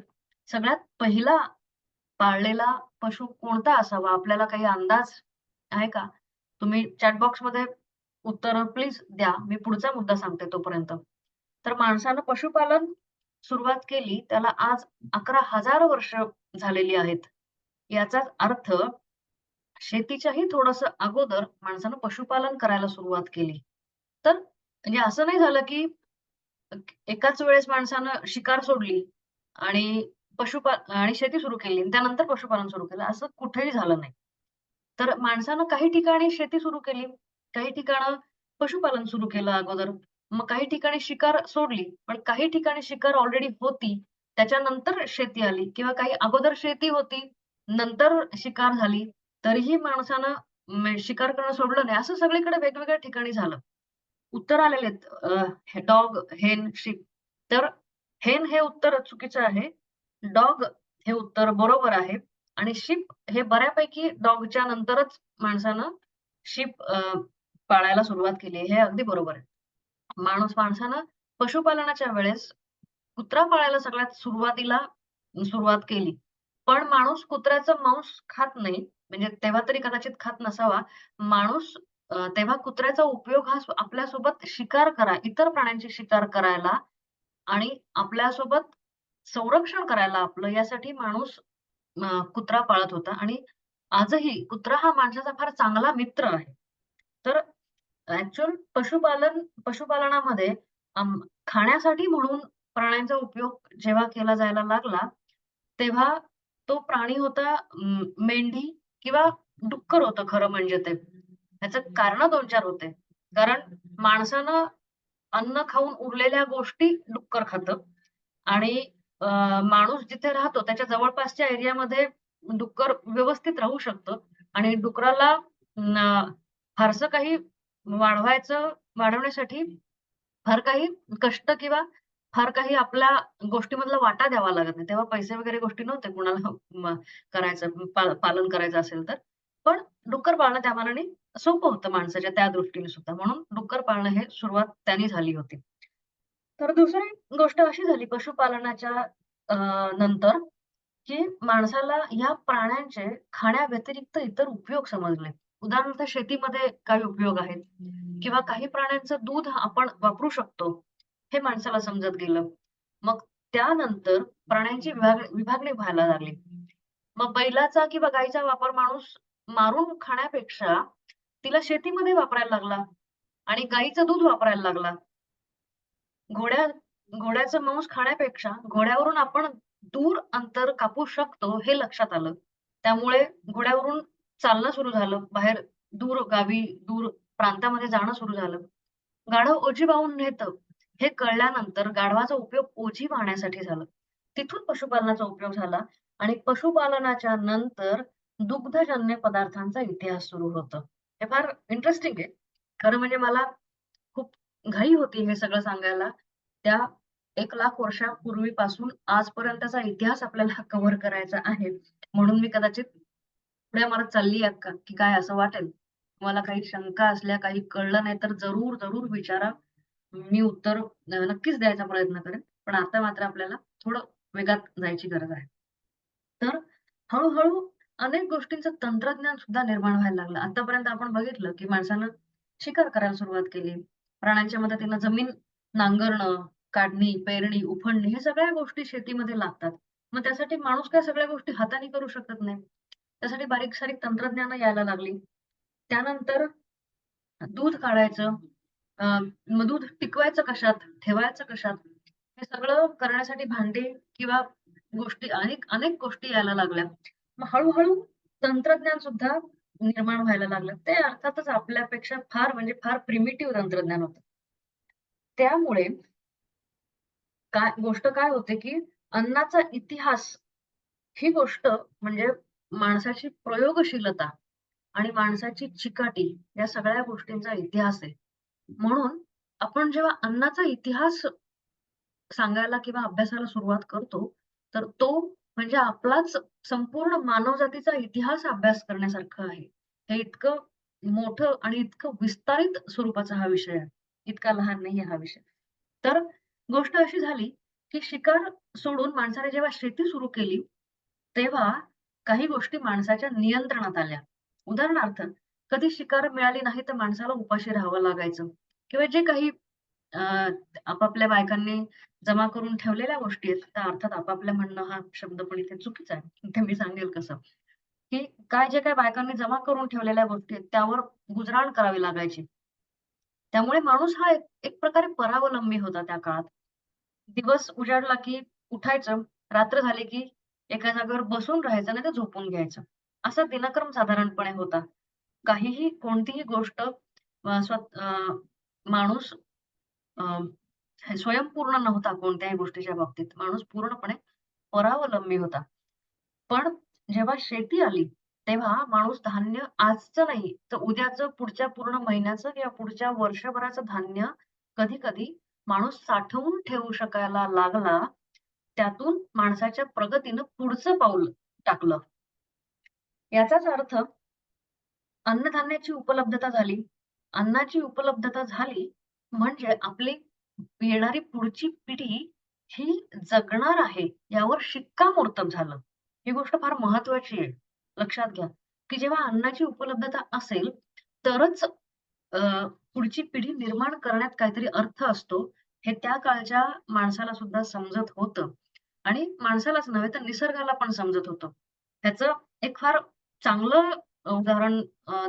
सगळ्यात पहिला पाळलेला पशु कोणता असावा? आपल्याला काही अंदाज आहे का? तुम्ही चॅट बॉक्समध्ये उत्तरं प्लीज द्या. मी पुढचा मुद्दा सांगते तोपर्यंत. तर माणसानं पशुपालन सुरुवात केली, त्याला आज 11,000 वर्ष झालेली आहेत. याचाच अर्थ शेतीच्याही थोडंसं अगोदर माणसानं पशुपालन करायला सुरुवात केली. तर म्हणजे असं नाही झालं, की एकाच वेळेस माणसानं शिकार सोडली आणि आणि शेती सुरू केली आणि त्यानंतर पशुपालन सुरू केलं, असं कुठेही झालं नाही. तर माणसानं काही ठिकाणी शेती सुरू केली, काही ठिकाणं पशुपालन सुरू केलं अगोदर. मग काही ठिकाणी शिकार सोडली, पण काही ठिकाणी शिकार ऑलरेडी होती. त्याच्यानंतर शेती आली किंवा काही अगोदर शेती होती, नंतर शिकार झाली. तरीही माणसानं शिकार करणं सोडलं नाही. असं सगळीकडे वेगवेगळ्या ठिकाणी झालं. उत्तर आलेले आहेत डॉग, हेन, शीप. तर हेन हे उत्तर चुकीचं आहे. डॉग हे उत्तर बरोबर आहे आणि शीप हे बऱ्यापैकी डॉगच्या नंतरच माणसानं शीप पाळायला सुरुवात केली. हे अगदी बरोबर आहे. माणसानं पशुपालनाच्या वेळेस कुत्रा पाळायला सगळ्यात सुरुवातीला सुरुवात केली. पण माणूस कुत्र्याचं मांस खात नाही. म्हणजे तेव्हा तरी कदाचित खात नसावा. माणूस तेव्हा कुत्र्याचा उपयोग हा आपल्यासोबत इतर प्राण्यांची शिकार करायला आणि आपल्यासोबत संरक्षण करायला आपलं यासाठी माणूस कुत्रा पाळत होता आणि आजही कुत्रा हा माणसाचा फार चांगला मित्र आहे. तर पशुपालनामध्ये खाण्यासाठी म्हणून प्राण्यांचा उपयोग जेव्हा केला जायला लागला, तेव्हा तो प्राणी होता मेंढी किंवा डुक्कर होतं खरं म्हणजे ते. ह्याचं कारणं 2-4 होते. कारण माणसानं अन्न खाऊन उरलेल्या गोष्टी डुक्कर खातं आणि अ, माणूस जिथे राहतो त्याच्या जवळपासच्या एरियामध्ये डुक्कर व्यवस्थित राहू शकतं आणि डुकराला फारसं काही वाढवण्यासाठी फार काही कष्ट किंवा फार काही आपल्या गोष्टीमधला वाटा द्यावा लागत नाही. तेव्हा पैसे वगैरे गोष्टी नव्हत्या कुणाला करायचं पालन करायचं असेल तर. पण डुक्कर पाळणं त्या मानाने सोपं होतं माणसाच्या त्या दृष्टीने सुद्धा. म्हणून डुक्कर पाळणं हे सुरुवात त्यांनी झाली होती. तर दुसरी गोष्ट अशी झाली पशुपालनाच्या अ, नंतर, की माणसाला या प्राण्यांचे खाण्याव्यतिरिक्त इतर उपयोग समजले. उदाहरणार्थ शेतीमध्ये काही उपयोग आहेत किंवा काही प्राण्यांचं दूध आपण वापरू शकतो, हे माणसाला समजत गेलं. मग त्यानंतर प्राण्यांची विभागणी व्हायला लागली. मग बैलाचा किंवा गाईचा वापर माणूस मारून खाण्यापेक्षा तिला शेतीमध्ये वापरायला लागला आणि गाईचं दूध वापरायला लागला. घोड्या घोड्याचं मांस खाण्यापेक्षा घोड्यावरून आपण दूर अंतर कापू शकतो हे लक्षात आलं. त्यामुळे घोड्यावरून चालणं सुरू झालं. बाहेर दूर गावी, दूर प्रांतामध्ये जाणं सुरू झालं. गाढव ओझी वाहून नेतं हे कळल्यानंतर गाढवाचा उपयोग ओझी वाहण्यासाठी झाला. तिथून पशुपालनाचा उपयोग झाला आणि पशुपालनाच्या नंतर दुग्धजन्य पदार्थांचा इतिहास सुरू होतो. हे फार इंटरेस्टिंग आहे. खरं म्हणजे मला खूप घाई होती हे सगळं सांगायला. त्या 1,00,000 वर्षापूर्वीपासून आजपर्यंतचा इतिहास आपल्याला कव्हर करायचा आहे. म्हणून मी कदाचित उड्या मारत चालली आहे का, की काय असं वाटेल. तुम्हाला काही शंका असल्या, काही कळलं नाही तर जरूर विचारा. मी उत्तर नक्कीच द्यायचा प्रयत्न करेन. पण आता मात्र आपल्याला थोडं वेगात जायची गरज आहे. तर हळू-हळू अनेक गोष्टींचं तंत्रज्ञान सुद्धा निर्माण व्हायला लागलं. आतापर्यंत आपण बघितलं, की माणसानं शिकार करायला सुरुवात केली. प्राण्यांच्या मदतीनं जमीन नांगरणं, काढणी, पेरणी, उफणणी हे सगळ्या गोष्टी शेतीमध्ये लागतात. मग त्यासाठी माणूस काय सगळ्या गोष्टी हाताने करू शकत नाही. त्यासाठी बारीक-सारीक तंत्रज्ञानं यायला लागली. त्यानंतर दूध काढायचं, अ, मग दूध टिकवायचं कशात, ठेवायचं कशात, हे सगळं करण्यासाठी भांडी किंवा गोष्टी अनेक अनेक गोष्टी यायला लागल्या. मग हळू-हळू तंत्रज्ञान सुद्धा निर्माण व्हायला लागलं. ते अर्थातच आपल्यापेक्षा फार म्हणजे फार प्रिमिटिव्ह तंत्रज्ञान होतं. त्यामुळे गोष्ट काय होते, की अन्नाचा इतिहास ही गोष्ट म्हणजे माणसाची प्रयोगशीलता आणि माणसाची चिकाटी या सगळ्या गोष्टींचा इतिहास आहे. म्हणून आपण जेव्हा अन्नाचा इतिहास सांगायला किंवा अभ्यासाला सुरुवात करतो, तर तो म्हणजे आपलाच संपूर्ण मानवजातीचा इतिहास अभ्यास करण्यासारखं आहे. हे इतकं मोठं आणि इतकं विस्तारित स्वरूपाचा हा विषय आहे. इतका लहान नाहीये हा विषय. तर गोष्ट अशी झाली, की शिकार सोडून माणसाने जेव्हा शेती सुरू केली, तेव्हा काही गोष्टी माणसाच्या नियंत्रणात आल्या. उदाहरणार्थ, कधी शिकार मिळाली नाही तर माणसाला उपाशी राहावं लागायचं किंवा जे काही अ, आपापल्या बायकांनी जमा करून ठेवलेल्या गोष्टी आहेत. तर अर्थात आपापल्या म्हणणं हा शब्द पण इथे चुकीचा आहे. ते मी सांगेल कसं, की जे काही बायकांनी जमा करून ठेवलेल्या गोष्टी आहेत, त्यावर गुजराण करावी लागायची. त्यामुळे माणूस हा एक प्रकारे परावलंबी होता त्या काळात. दिवस उजाडला की उठायचं, रात्र झाली की एका जागेवर बसून राहायचं, नाहीतर झोपून घ्यायचं. असा दिनक्रम साधारणपणे होता. काहीही कोणतीही गोष्ट माणूस अ, स्वयंपूर्ण नव्हता कोणत्याही गोष्टीच्या बाबतीत. माणूस पूर्णपणे परावलंबी होता. पण जेव्हा शेती आली, तेव्हा माणूस धान्य आजचं नाही, तर उद्याचं, पुढच्या पूर्ण महिन्याचं किंवा पुढच्या वर्षभराचं धान्य कधी-कधी माणूस साठवून ठेवू शकायला लागला. त्यातून माणसाच्या प्रगतीनं पुढचं पाऊल टाकलं. याचाच अर्थ अन्नधान्याची उपलब्धता झाली. अन्नाची उपलब्धता झाली म्हणजे आपली येणारी पुढची पिढी ही जगणार आहे यावर शिक्कामोर्तब झालं. ही गोष्ट फार महत्वाची आहे. लक्षात घ्या, की जेव्हा अन्नाची उपलब्धता असेल तरच पुढची पिढी निर्माण करण्यात काहीतरी अर्थ असतो. हे त्या काळच्या माणसाला सुद्धा समजत होतं आणि माणसालाच नव्हे तर निसर्गाला पण समजत होतं. ह्याचं एक फार चांगलं उदाहरण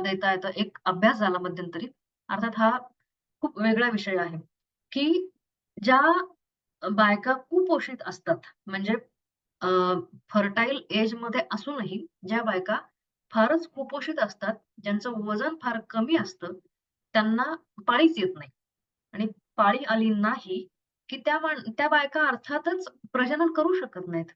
देता येतं. एक अभ्यास झाला मध्यंतरी. अर्थात हा खूप वेगळा विषय आहे, की ज्या बायका कुपोषित असतात म्हणजे अ, फर्टाईल एजमध्ये असूनही ज्या बायका फारच कुपोषित असतात, ज्यांचं वजन फार कमी असतं, त्यांना पाळीच येत नाही आणि पाळी आली नाही, की त्या बायका अर्थातच प्रजनन करू शकत नाहीत.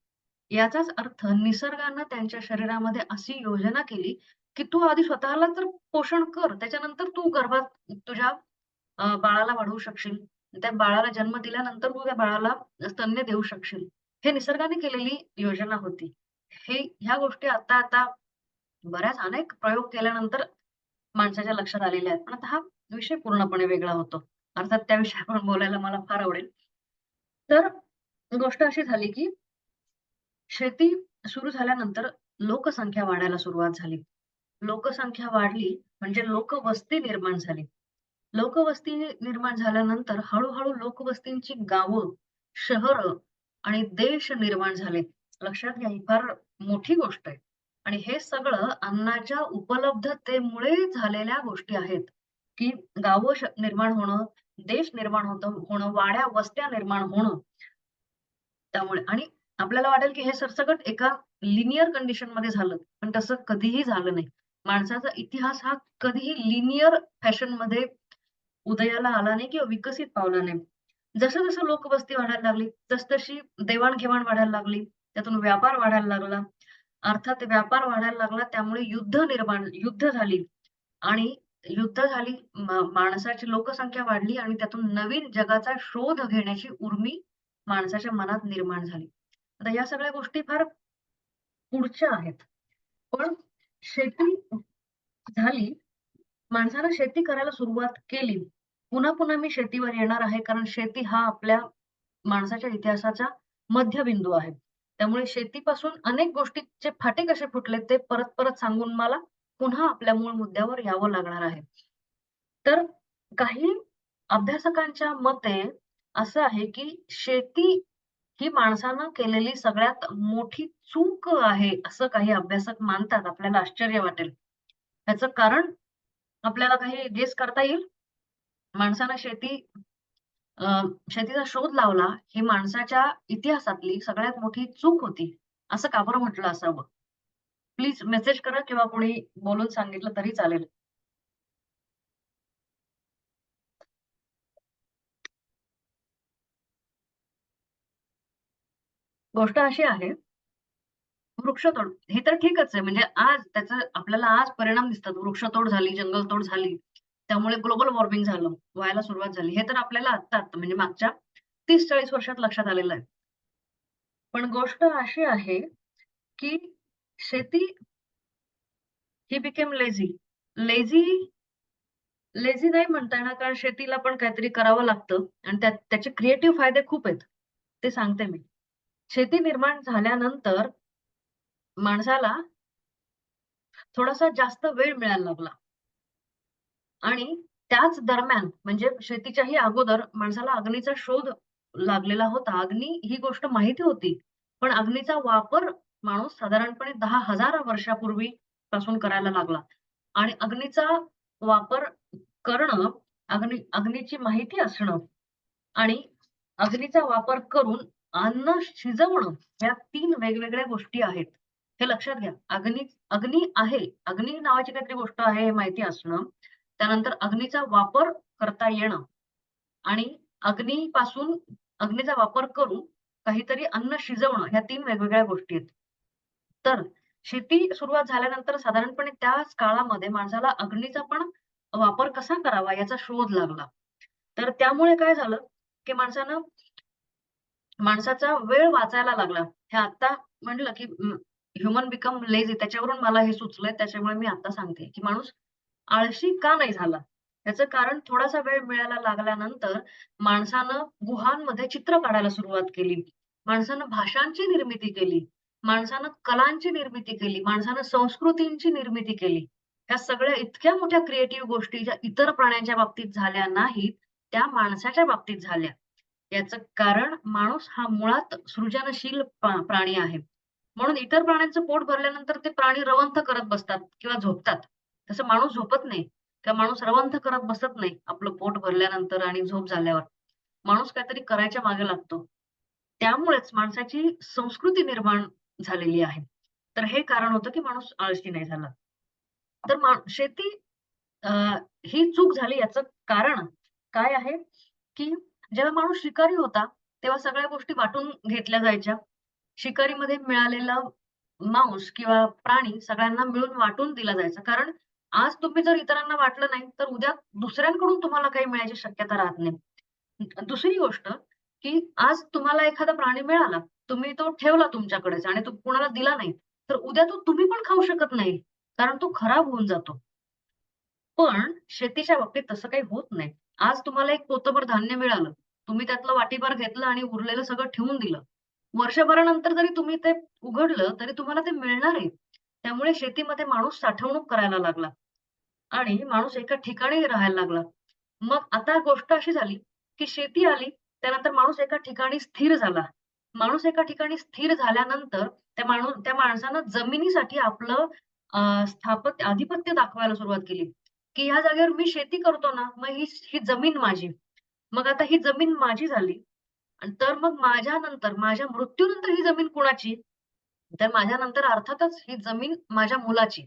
याचाच अर्थ निसर्गानं त्यांच्या शरीरामध्ये अशी योजना केली, की तू आधी स्वतःला तर पोषण कर, त्याच्यानंतर तू गर्भात तुझ्या बाळाला वाढवू शकशील. त्या बाळाला जन्म दिल्यानंतर तू त्या बाळाला स्तन्य देऊ शकशील. हे निसर्गाने केलेली योजना होती. ह्या गोष्टी आता बऱ्याच अनेक प्रयोग केल्यानंतर माणसाच्या लक्षात आलेल्या आहेत. पण आता हा विषय पूर्णपणे वेगळा होतो. अर्थात त्या विषयावर बोलायला मला फार आवडेल. तर गोष्ट अशी झाली, की शेती सुरू झाल्यानंतर लोकसंख्या वाढायला सुरुवात झाली. लोकसंख्या वाढली म्हणजे लोकवस्ती निर्माण झाली. लोकवस्ती निर्माण झाल्यानंतर हळू-हळू लोकवस्तींची गावं, शहरं आणि देश निर्माण झाले. लक्षात घ्या, ही फार मोठी गोष्ट आहे. आणि हे सगळं अन्नाच्या उपलब्धतेमुळे झालेल्या गोष्टी आहेत, की गावं निर्माण होणं, देश निर्माण होणं, वाड्या, वस्त्या निर्माण होणं. त्यामुळे आणि आपल्याला वाटेल, की हे सरसकट एका लिनिअर कंडिशनमध्ये झालं. पण तसं कधीही झालं नाही. माणसाचा इतिहास हा कधीही लिनिअर फॅशनमध्ये उदयाला आला नाही किंवा विकसित पावला नाही. जसं-जसं लोकवस्ती वाढायला लागली, तसतशी देवाण-घेवाण वाढायला लागली. त्यातून व्यापार वाढायला लागला. अर्थात व्यापार वाढायला लागला त्यामुळे युद्ध झाली आणि युद्ध झाली, माणसाची लोकसंख्या वाढली आणि त्यातून नवीन जगाचा शोध घेण्याची उर्मी माणसाच्या मनात निर्माण झाली. आता या सगळ्या गोष्टी फार पुढच्या आहेत. पण शेती झाली, माणसानं शेती करायला सुरुवात केली. पुन्हा-पुन्हा मी शेतीवर येणार आहे, कारण शेती हा आपल्या माणसाच्या इतिहासाचा मध्यबिंदू आहे. त्यामुळे शेतीपासून अनेक गोष्टीचे फाटे कसे फुटले ते परत-परत सांगून मला पुन्हा आपल्या मूळ मुद्द्यावर यावं लागणार आहे. तर काही अभ्यासकांच्या मते असं आहे की शेती ही माणसानं केलेली सगळ्यात मोठी चूक आहे, असं काही अभ्यासक मानतात. आपल्याला आश्चर्य वाटेल. त्याचं कारण आपल्याला काही गेस करता येईल? माणसानं शेतीचा शोध लावला, ही माणसाच्या इतिहासातली सगळ्यात मोठी चूक होती. असं का बरं म्हटलं असावं? प्लीज मेसेज करा किंवा कोणी बोलून सांगितलं तरी चालेल. गोष्ट अशी आहे, वृक्षतोड हे तर ठीकच आहे. म्हणजे आज त्याचं आपल्याला आज परिणाम दिसतात. वृक्षतोड झाली, जंगलतोड झाली. त्यामुळे ग्लोबल वॉर्मिंग झालं, व्हायला सुरुवात झाली. हे तर आपल्याला आत्ता म्हणजे मागच्या 30-40 वर्षात लक्षात आलेलं आहे. पण गोष्ट अशी आहे, की शेती he became lazy. Lazy lazy नाही म्हणता येणार कारण शेतीला पण काहीतरी करावं लागतं आणि त्याचे क्रिएटिव्ह फायदे खूप आहेत. ते सांगते मी. शेती निर्माण झाल्यानंतर माणसाला थोडासा जास्त वेळ मिळायला लागला आणि त्याच दरम्यान म्हणजे शेतीच्याही अगोदर माणसाला अग्नीचा शोध लागलेला होता. अग्नी ही गोष्ट माहिती होती. पण अग्नीचा वापर माणूस साधारणपणे 10,000 वर्षापूर्वी पासून करायला लागला आणि अग्नीचा वापर करणं, अग्नीची माहिती असणं आणि अग्नीचा वापर करून अन्न शिजवणं या 3 वेगवेगळ्या गोष्टी आहेत. हे लक्षात घ्या. अग्नी आहे. अग्नी नावाची काहीतरी गोष्ट आहे हे माहिती असणं. त्यानंतर अग्नीचा वापर करता येणं आणि अग्नीपासून अग्नीचा वापर करून काहीतरी अन्न शिजवणं ह्या 3 वेगवेगळ्या गोष्टी आहेत. तर शेती सुरुवात झाल्यानंतर साधारणपणे त्याच काळामध्ये माणसाला अग्नीचा पण वापर कसा करावा याचा शोध लागला. तर त्यामुळे काय झालं, की माणसाचा वेळ वाचायला लागला. हे आता म्हटलं, की ह्युमन बिकम लेझी त्याच्यावरून मला हे सुचलंय. त्याच्यामुळे मी आता सांगते, की माणूस आळशी का नाही झाला? याचं कारण थोडासा वेळ मिळायला लागल्यानंतर माणसानं गुहांमध्ये चित्र काढायला सुरुवात केली. माणसानं भाषांची निर्मिती केली. माणसानं कलांची निर्मिती केली. माणसानं संस्कृतींची निर्मिती केली. ह्या सगळ्या इतक्या मोठ्या क्रिएटिव्ह गोष्टी ज्या इतर प्राण्यांच्या बाबतीत झाल्या नाहीत, त्या माणसाच्या बाबतीत झाल्या. याचं कारण माणूस हा मुळात सृजनशील प्राणी आहे. म्हणून इतर प्राण्यांचं पोट भरल्यानंतर ते प्राणी रवंथ करत बसतात किंवा झोपतात. तसं माणूस झोपत नाही किंवा माणूस रवंथ करत बसत नाही आपलं पोट भरल्यानंतर आणि झोप झाल्यावर. माणूस काहीतरी करायच्या मागे लागतो. त्यामुळेच माणसाची संस्कृती निर्माण झालेली आहे. तर हे कारण होतं, की माणूस आळशी नाही झाला. तर शेती अ, ही चूक झाली याचं कारण काय आहे, की जेव्हा माणूस शिकारी होता, तेव्हा सगळ्या गोष्टी वाटून घेतल्या जायच्या. शिकारीमध्ये मिळालेला मांस किंवा प्राणी सगळ्यांना मिळून वाटून दिला जायचा. कारण आज तुम्ही जर इतरांना वाटलं नाही, तर उद्या दुसऱ्यांकडून तुम्हाला काही मिळायची शक्यता राहत नाही. दुसरी गोष्ट, की आज तुम्हाला एखादा प्राणी मिळाला, तुम्ही तो ठेवला तुमच्याकडेच आणि तो कुणाला दिला नाही, तर उद्या तो तुम्ही पण खाऊ शकत नाही. कारण तो खराब होऊन जातो. पण शेतीच्या बाबतीत तसं काही होत नाही. आज तुम्हाला एक पोतभर धान्य मिळालं. तुम्ही त्यातलं वाटीभर घेतलं आणि उरलेलं सगळं ठेवून दिलं. वर्षभरानंतर जरी तुम्ही ते उघडलं, तरी तुम्हाला ते मिळणार आहे. त्यामुळे शेतीमध्ये माणूस साठवणूक करायला लागला आणि माणूस एका ठिकाणी राहायला लागला. मग आता गोष्ट अशी झाली, की शेती आली, त्यानंतर माणूस एका ठिकाणी स्थिर झाला. माणूस एका ठिकाणी स्थिर झाल्यानंतर त्या माणसानं जमिनीसाठी आपलं आधिपत्य दाखवायला सुरुवात केली, की ह्या जागेवर मी शेती करतो ना, मग ही ही जमीन माझी. मग आता ही जमीन माझी झाली आणि तर मग माझ्यानंतर, माझ्या मृत्यूनंतर ही जमीन कुणाची? तर माझ्यानंतर अर्थातच ही जमीन माझ्या मुलाची.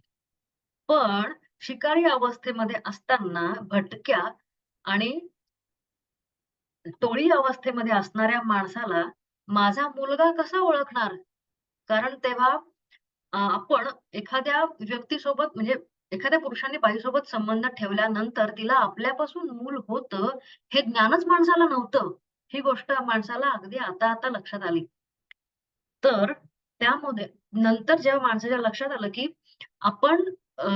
पण शिकारी अवस्थेमध्ये असताना भटक्या आणि टोळी अवस्थेमध्ये असणाऱ्या माणसाला माझा मुलगा कसा ओळखणार? कारण तेव्हा आपण एखाद्या व्यक्तीसोबत म्हणजे एखाद्या पुरुषाने बाईसोबत संबंध ठेवल्यानंतर तिला आपल्यापासून मूल होतं, हे ज्ञानच माणसाला नव्हतं. ही गोष्ट माणसाला अगदी आता लक्षात आली. तर त्यामध्ये नंतर जेव्हा माणसाच्या लक्षात आलं, की आपण अ,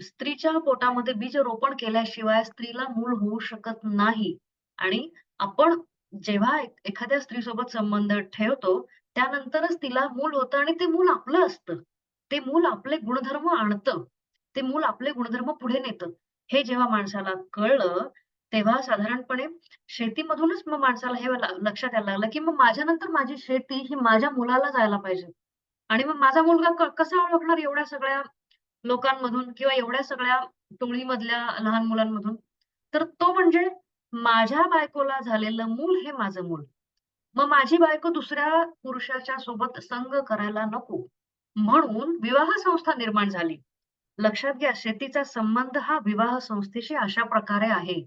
स्त्रीच्या पोटामध्ये बीजरोपण केल्याशिवाय स्त्रीला मूल होऊ शकत नाही आणि आपण जेव्हा एखाद्या स्त्रीसोबत संबंध ठेवतो, त्यानंतरच तिला मूल होतं आणि ते मूल आपलं असतं. ते मूल आपले गुणधर्म आणतं. ते मूल आपले गुणधर्म पुढे नेतं. हे जेव्हा माणसाला कळलं, तेव्हा साधारणपणे शेतीमधूनच मग माणसाला हे लक्षात यायला लागलं, की मग माझ्यानंतर माझी शेती ही माझ्या मुलाला जायला पाहिजे. आणि मग माझा मुलगा कसा ओळखणार एवढ्या सगळ्या लोकांमधून किंवा एवढ्या सगळ्या टोळीमधल्या लहान मुलांमधून? तर तो म्हणजे माझ्या बायकोला झालेलं मूल हे माझं मूल. मग माझी बायको दुसऱ्या पुरुषाच्या सोबत संग करायला नको. म्हणून विवाह संस्था निर्माण झाली. लक्षात घ्या, शेतीचा संबंध हा विवाह संस्थेशी अशा प्रकारे आहे.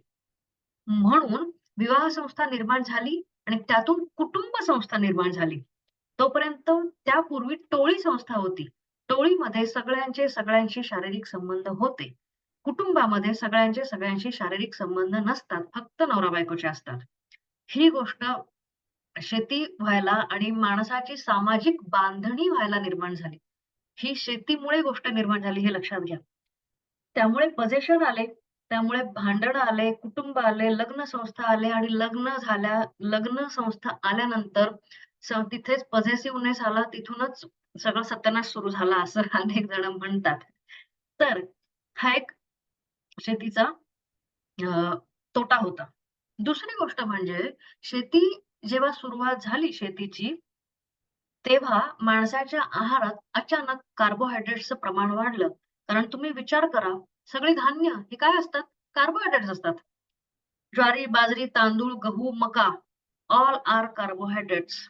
म्हणून विवाह संस्था निर्माण झाली आणि त्यातून कुटुंब संस्था निर्माण झाली. तोपर्यंत त्यापूर्वी टोळी संस्था होती. टोळीमध्ये सगळ्यांचे सगळ्यांशी शारीरिक संबंध होते. कुटुंबामध्ये सगळ्यांचे सगळ्यांशी शारीरिक संबंध नसतात. फक्त नवरा-बायकोचे असतात. ही गोष्ट शेती व्हायला आणि माणसाची सामाजिक बांधणी व्हायला निर्माण झाली. ही शेतीमुळे गोष्ट निर्माण झाली हे लक्षात घ्या. त्यामुळे पजेशन आले, त्यामुळे भांडणं आले, कुटुंब आले, लग्न संस्था आले आणि लग्न संस्था आल्यानंतर तिथेच पॉझेसिव्हनेस आला. तिथूनच सगळं सत्यानाश सुरू झाला असं अनेक जण म्हणतात. तर हा एक शेतीचा तोटा होता. दुसरी गोष्ट म्हणजे शेती जेव्हा सुरुवात झाली शेतीची, तेव्हा माणसाच्या आहारात अचानक कार्बोहायड्रेट्सचं प्रमाण वाढलं. कारण तुम्ही विचार करा, सगळी धान्य हे काय असतात? कार्बोहायड्रेट्स असतात. ज्वारी, बाजरी, तांदूळ, गहू, मका ऑल आर कार्बोहायड्रेट्स.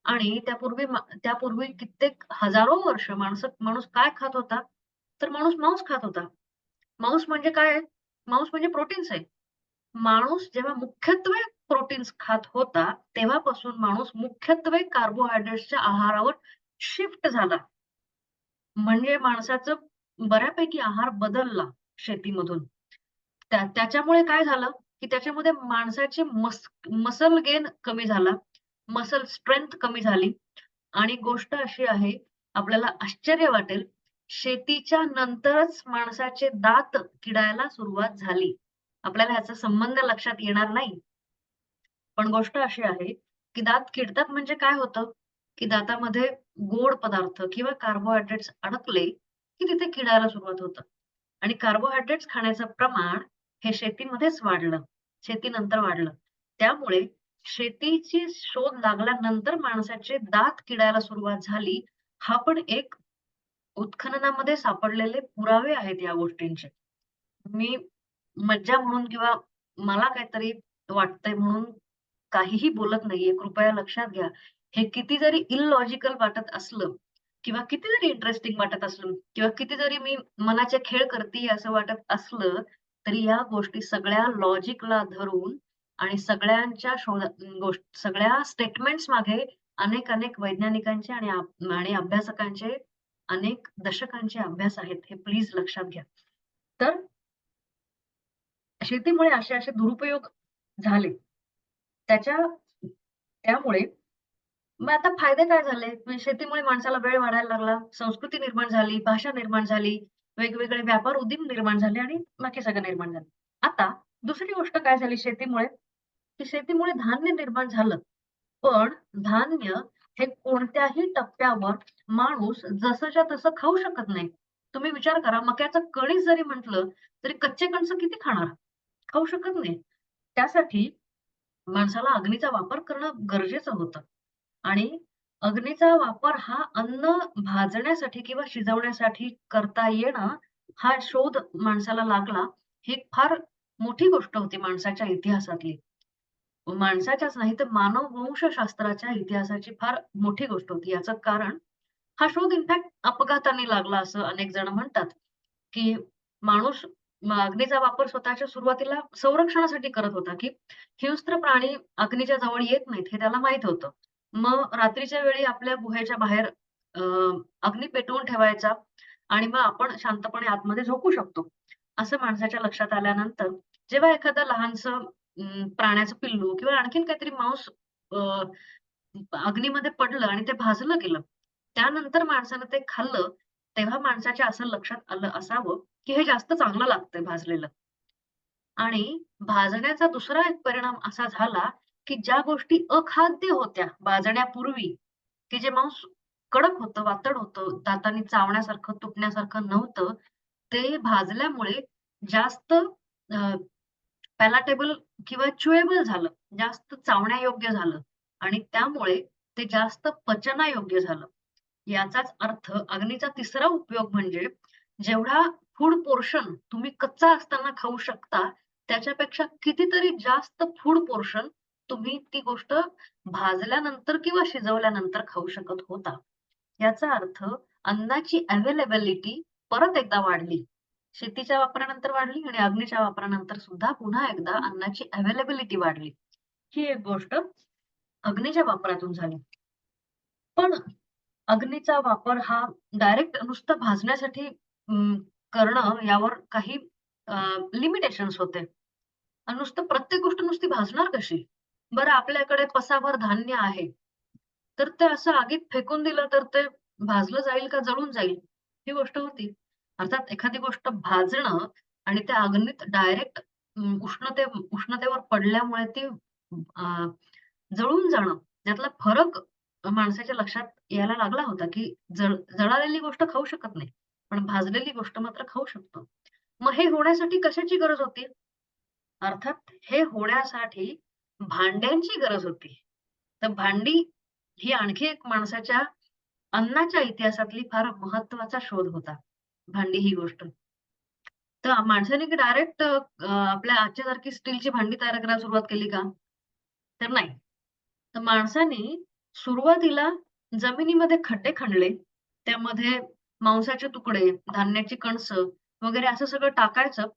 आणि त्यापूर्वी कित्येक हजारो वर्ष माणूस काय खात होता? तर माणूस मांस खात होता. मांस म्हणजे काय आहे? मांस म्हणजे प्रोटीन्स आहे. माणूस जेव्हा मुख्यत्वे प्रोटीन्स खात होता, तेव्हापासून माणूस मुख्यत्वे कार्बोहायड्रेट्सच्या आहारावर शिफ्ट झाला. म्हणजे माणसाचं बऱ्यापैकी आहार बदलला शेतीमधून. त्याच्यामुळे काय झालं, की त्याच्यामध्ये माणसाची मसल गेन कमी झाला, मसल स्ट्रेंथ कमी झाली आणि गोष्ट अशी आहे, आपल्याला आश्चर्य वाटेल, शेतीच्या नंतरच माणसाचे दात किडायला सुरुवात झाली. आपल्याला ह्याचा संबंध लक्षात येणार नाही. पण गोष्ट अशी आहे, की दात किडतात म्हणजे काय होतं, की दातामध्ये गोड पदार्थ किंवा कार्बोहायड्रेट्स अडकले, की तिथे किडायला सुरुवात होतं. आणि कार्बोहायड्रेट्स खाण्याचं प्रमाण हे शेतीमध्येच वाढलं. शेतीनंतर वाढलं. त्यामुळे शेतीची शोध लागल्यानंतर माणसाचे दात किडायला सुरुवात झाली. हा पण एक उत्खननामध्ये सापडलेले पुरावे आहेत या गोष्टींचे. मी मज्जा म्हणून किंवा मला काहीतरी वाटतंय म्हणून काहीही बोलत नाहीये. कृपया लक्षात घ्या. हे किती जरी इलॉजिकल वाटत असलं किंवा किती जरी इंटरेस्टिंग वाटत असलं किंवा किती जरी मी मनाचे खेळ करतीये असं वाटत असलं, तरी या गोष्टी सगळ्या लॉजिकला धरून आणि सगळ्या स्टेटमेंट्स मागे अनेक वैज्ञानिकांचे आणि अभ्यासकांचे अनेक दशकांचे अभ्यास आहेत. हे प्लीज लक्षात घ्या. तर शेतीमुळे असे दुरुपयोग झाले. त्याच्या त्यामुळे मग आता फायदे काय झाले? म्हणजे शेतीमुळे माणसाला वेळ वाढायला लागला, संस्कृती निर्माण झाली, भाषा निर्माण झाली, वेगवेगळे व्यापार उद्यम निर्माण झाले आणि बाकी सगळं निर्माण झालं. आता दुसरी गोष्ट काय झाली शेतीमुळे, की शेतीमुळे धान्य निर्माण झालं. पण धान्य हे कोणत्याही टप्प्यावर माणूस जसंच्या तसं खाऊ शकत नाही. तुम्ही विचार करा, मक्याचं कणीस जरी म्हटलं, तरी कच्चे कणसं किती खाणार? खाऊ शकत नाही. त्यासाठी माणसाला अग्नीचा वापर करणं गरजेचं होतं आणि अग्नीचा वापर हा अन्न भाजण्यासाठी किंवा शिजवण्यासाठी करता येणं, हा शोध माणसाला लागला. ही फार मोठी गोष्ट होती माणसाच्या इतिहासातली. माणसाच्याच नाही तर मानववंशशास्त्राच्या इतिहासाची फार मोठी गोष्ट होती. याचं कारण हा शोध इनफॅक्ट अपघाताने लागला असं अनेक जण म्हणतात, की माणूस अग्नीचा वापर स्वतःच्या सुरुवातीला संरक्षणासाठी करत होता, की हिंस्त्र प्राणी अग्नीच्या जवळ येत नाहीत हे त्याला माहीत होतं. मग रात्रीच्या वेळी आपल्या गुहेच्या बाहेर अ, अग्नी पेटवून ठेवायचा आणि मग आपण शांतपणे आतमध्ये झोपू शकतो. असं माणसाच्या लक्षात आल्यानंतर जेव्हा एखादं लहानसं प्राण्याचं पिल्लू किंवा आणखीन काहीतरी मांस अ, अग्नीमध्ये पडलं आणि ते भाजलं गेलं. त्यानंतर माणसानं ते खाल्लं, तेव्हा माणसाच्या असं लक्षात आलं असावं, की हे जास्त चांगलं लागतंय भाजलेलं. आणि भाजण्याचा दुसरा एक परिणाम असा झाला, की ज्या गोष्टी अखाद्य होत्या भाजण्यापूर्वी, की जे मांस कडक होतं, वातड होतं, दातांनी चावण्यासारखं, तुटण्यासारखं नव्हतं, ते भाजल्यामुळे जास्त पॅलाटेबल किंवा च्युएबल झालं, जास्त चावण्यायोग्य झालं आणि त्यामुळे ते जास्त पचनायोग्य झालं. याचाच अर्थ अग्नीचा तिसरा उपयोग म्हणजे जेवढा फूड पोर्शन तुम्ही कच्चा असताना खाऊ शकता, त्याच्यापेक्षा कितीतरी जास्त फूड पोर्शन तुम्ही ती गोष्ट भाजल्यानंतर किंवा शिजवल्यानंतर खाऊ शकत होता. याचा अर्थ अन्नाची अवेलेबिलिटी परत एकदा वाढली. शेतीच्या वापरानंतर वाढली आणि अग्नीच्या वापरानंतर सुद्धा पुन्हा एकदा अन्नाची अवेलेबिलिटी वाढली. ही एक गोष्ट अग्नीच्या वापरातून झाली. पण अग्नीचा वापर हा डायरेक्ट नुसतं भाजण्यासाठी करणं यावर काही लिमिटेशन्स होते. आणि नुसतं प्रत्येक गोष्ट नुसती भाजणार कशी? बरं आपल्याकडे पसाभर धान्य आहे. तर ते असं आगीत फेकून दिलं तर ते भाजलं जाईल का जळून जाईल? ही गोष्ट होती. अर्थात एखादी गोष्ट भाजणं आणि त्या अग्नीत डायरेक्ट उष्णतेवर पडल्यामुळे ती जळून जाणं यातला फरक माणसाच्या लक्षात यायला लागला होता, की जळालेली गोष्ट खाऊ शकत नाही. पण भाजलेली गोष्ट मात्र खाऊ शकतो. मग हे होण्यासाठी कशाची गरज होती? अर्थात हे होण्यासाठी भांड्यांची गरज होती. तर भांडी ही आणखी एक माणसाच्या अन्नाच्या इतिहासातली फार महत्वाचा शोध होता. भांडी ही गोष्ट. तर माणसाने डायरेक्ट आपल्या आजच्यासारखी स्टीलची भांडी तयार करायला सुरुवात केली का? तर नाही. तर माणसाने सुरुवातीला जमिनीमध्ये खड्डे खणले. त्यामध्ये मांसाचे तुकडे, धान्याची कणसं वगैरे असं सगळं टाकायचं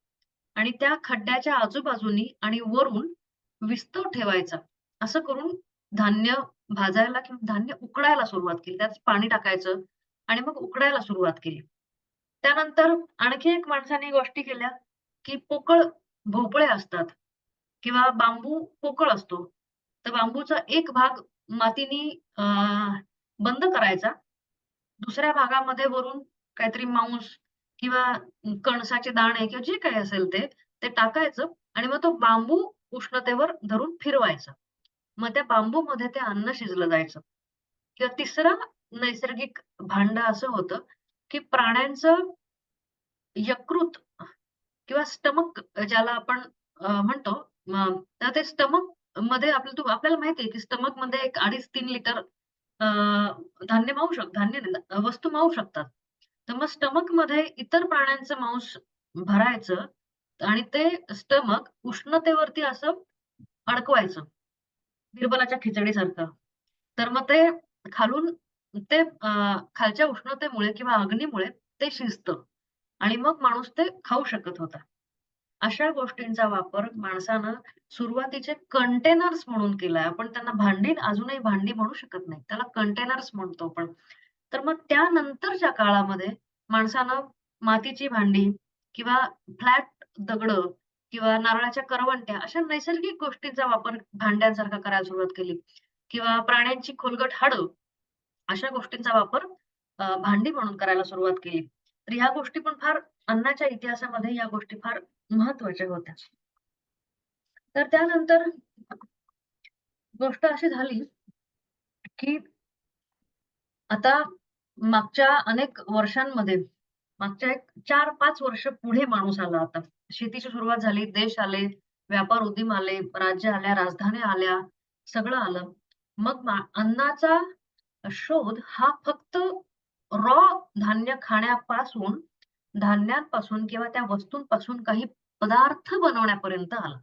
आणि त्या खड्ड्याच्या आजूबाजूनी आणि वरून विस्तव ठेवायचा. असं करून धान्य भाजायला किंवा धान्य उकडायला सुरुवात केली. त्यात पाणी टाकायचं आणि मग उकडायला सुरुवात केली. त्यानंतर आणखी एक माणसाने गोष्टी केल्या, की पोकळ भोपळे असतात किंवा बांबू पोकळ असतो. तर बांबूचा एक भाग मातीनी बंद करायचा. दुसऱ्या भागामध्ये वरून काहीतरी मांस किंवा कणसाचे दाणे किंवा जे काही असेल ते, ते टाकायचं आणि मग तो बांबू उष्णतेवर धरून फिरवायचा. मग त्या बांबूमध्ये ते अन्न शिजलं जायचं. किंवा तिसरं नैसर्गिक भांडं असं होतं, की प्राण्यांचं यकृत किंवा स्टमक ज्याला आपण म्हणतो तर ते स्टमकमध्ये आपल्याला माहिती आहे, की स्टमकमध्ये एक 2.5-3 लिटर धान्य नाही, वस्तू मावू शकतात. तर मग स्टमकमध्ये इतर प्राण्यांचं मांस भरायचं आणि ते स्टमक उष्णतेवरती असं अडकवायचं. बिरबलाच्या खिचडीसारखं. तर मग ते खालून ते खालच्या उष्णतेमुळे किंवा अग्नीमुळे ते शिजतं आणि मग माणूस ते खाऊ शकत होता. अशा गोष्टींचा वापर माणसानं सुरुवातीचे कंटेनर्स म्हणून केलाय. आपण त्यांना भांडी अजूनही भांडी म्हणू शकत नाही. त्याला कंटेनर्स म्हणतो आपण. तर मग त्यानंतरच्या काळामध्ये माणसानं मातीची भांडी किंवा फ्लॅट दगडं किंवा नारळाच्या करवंट्या अशा नैसर्गिक गोष्टींचा वापर भांड्यांसारखा करायला सुरुवात केली किंवा प्राण्यांची खोलगट हाडं अशा गोष्टींचा वापर भांडी म्हणून करायला सुरुवात केली. तर ह्या गोष्टी पण फार अन्नाच्या इतिहासामध्ये या गोष्टी फार महत्त्वाच्या होत्या. तर त्यानंतर गोष्ट अशी झाली, की आता मागच्या अनेक वर्षांमध्ये, मागच्या एक 4-5 वर्ष पुढे माणूस आला आता. शेतीची सुरुवात झाली, देश आले, व्यापार उदीम आले, राज्य आल्या, राजधान्या आल्या, सगळं आलं. मग अन्नाचा शोध हा फक्त रॉ धान्य खाण्यापासून, धान्यांपासून किंवा त्या वस्तूंपासून काही पदार्थ बनवण्यापर्यंत आला.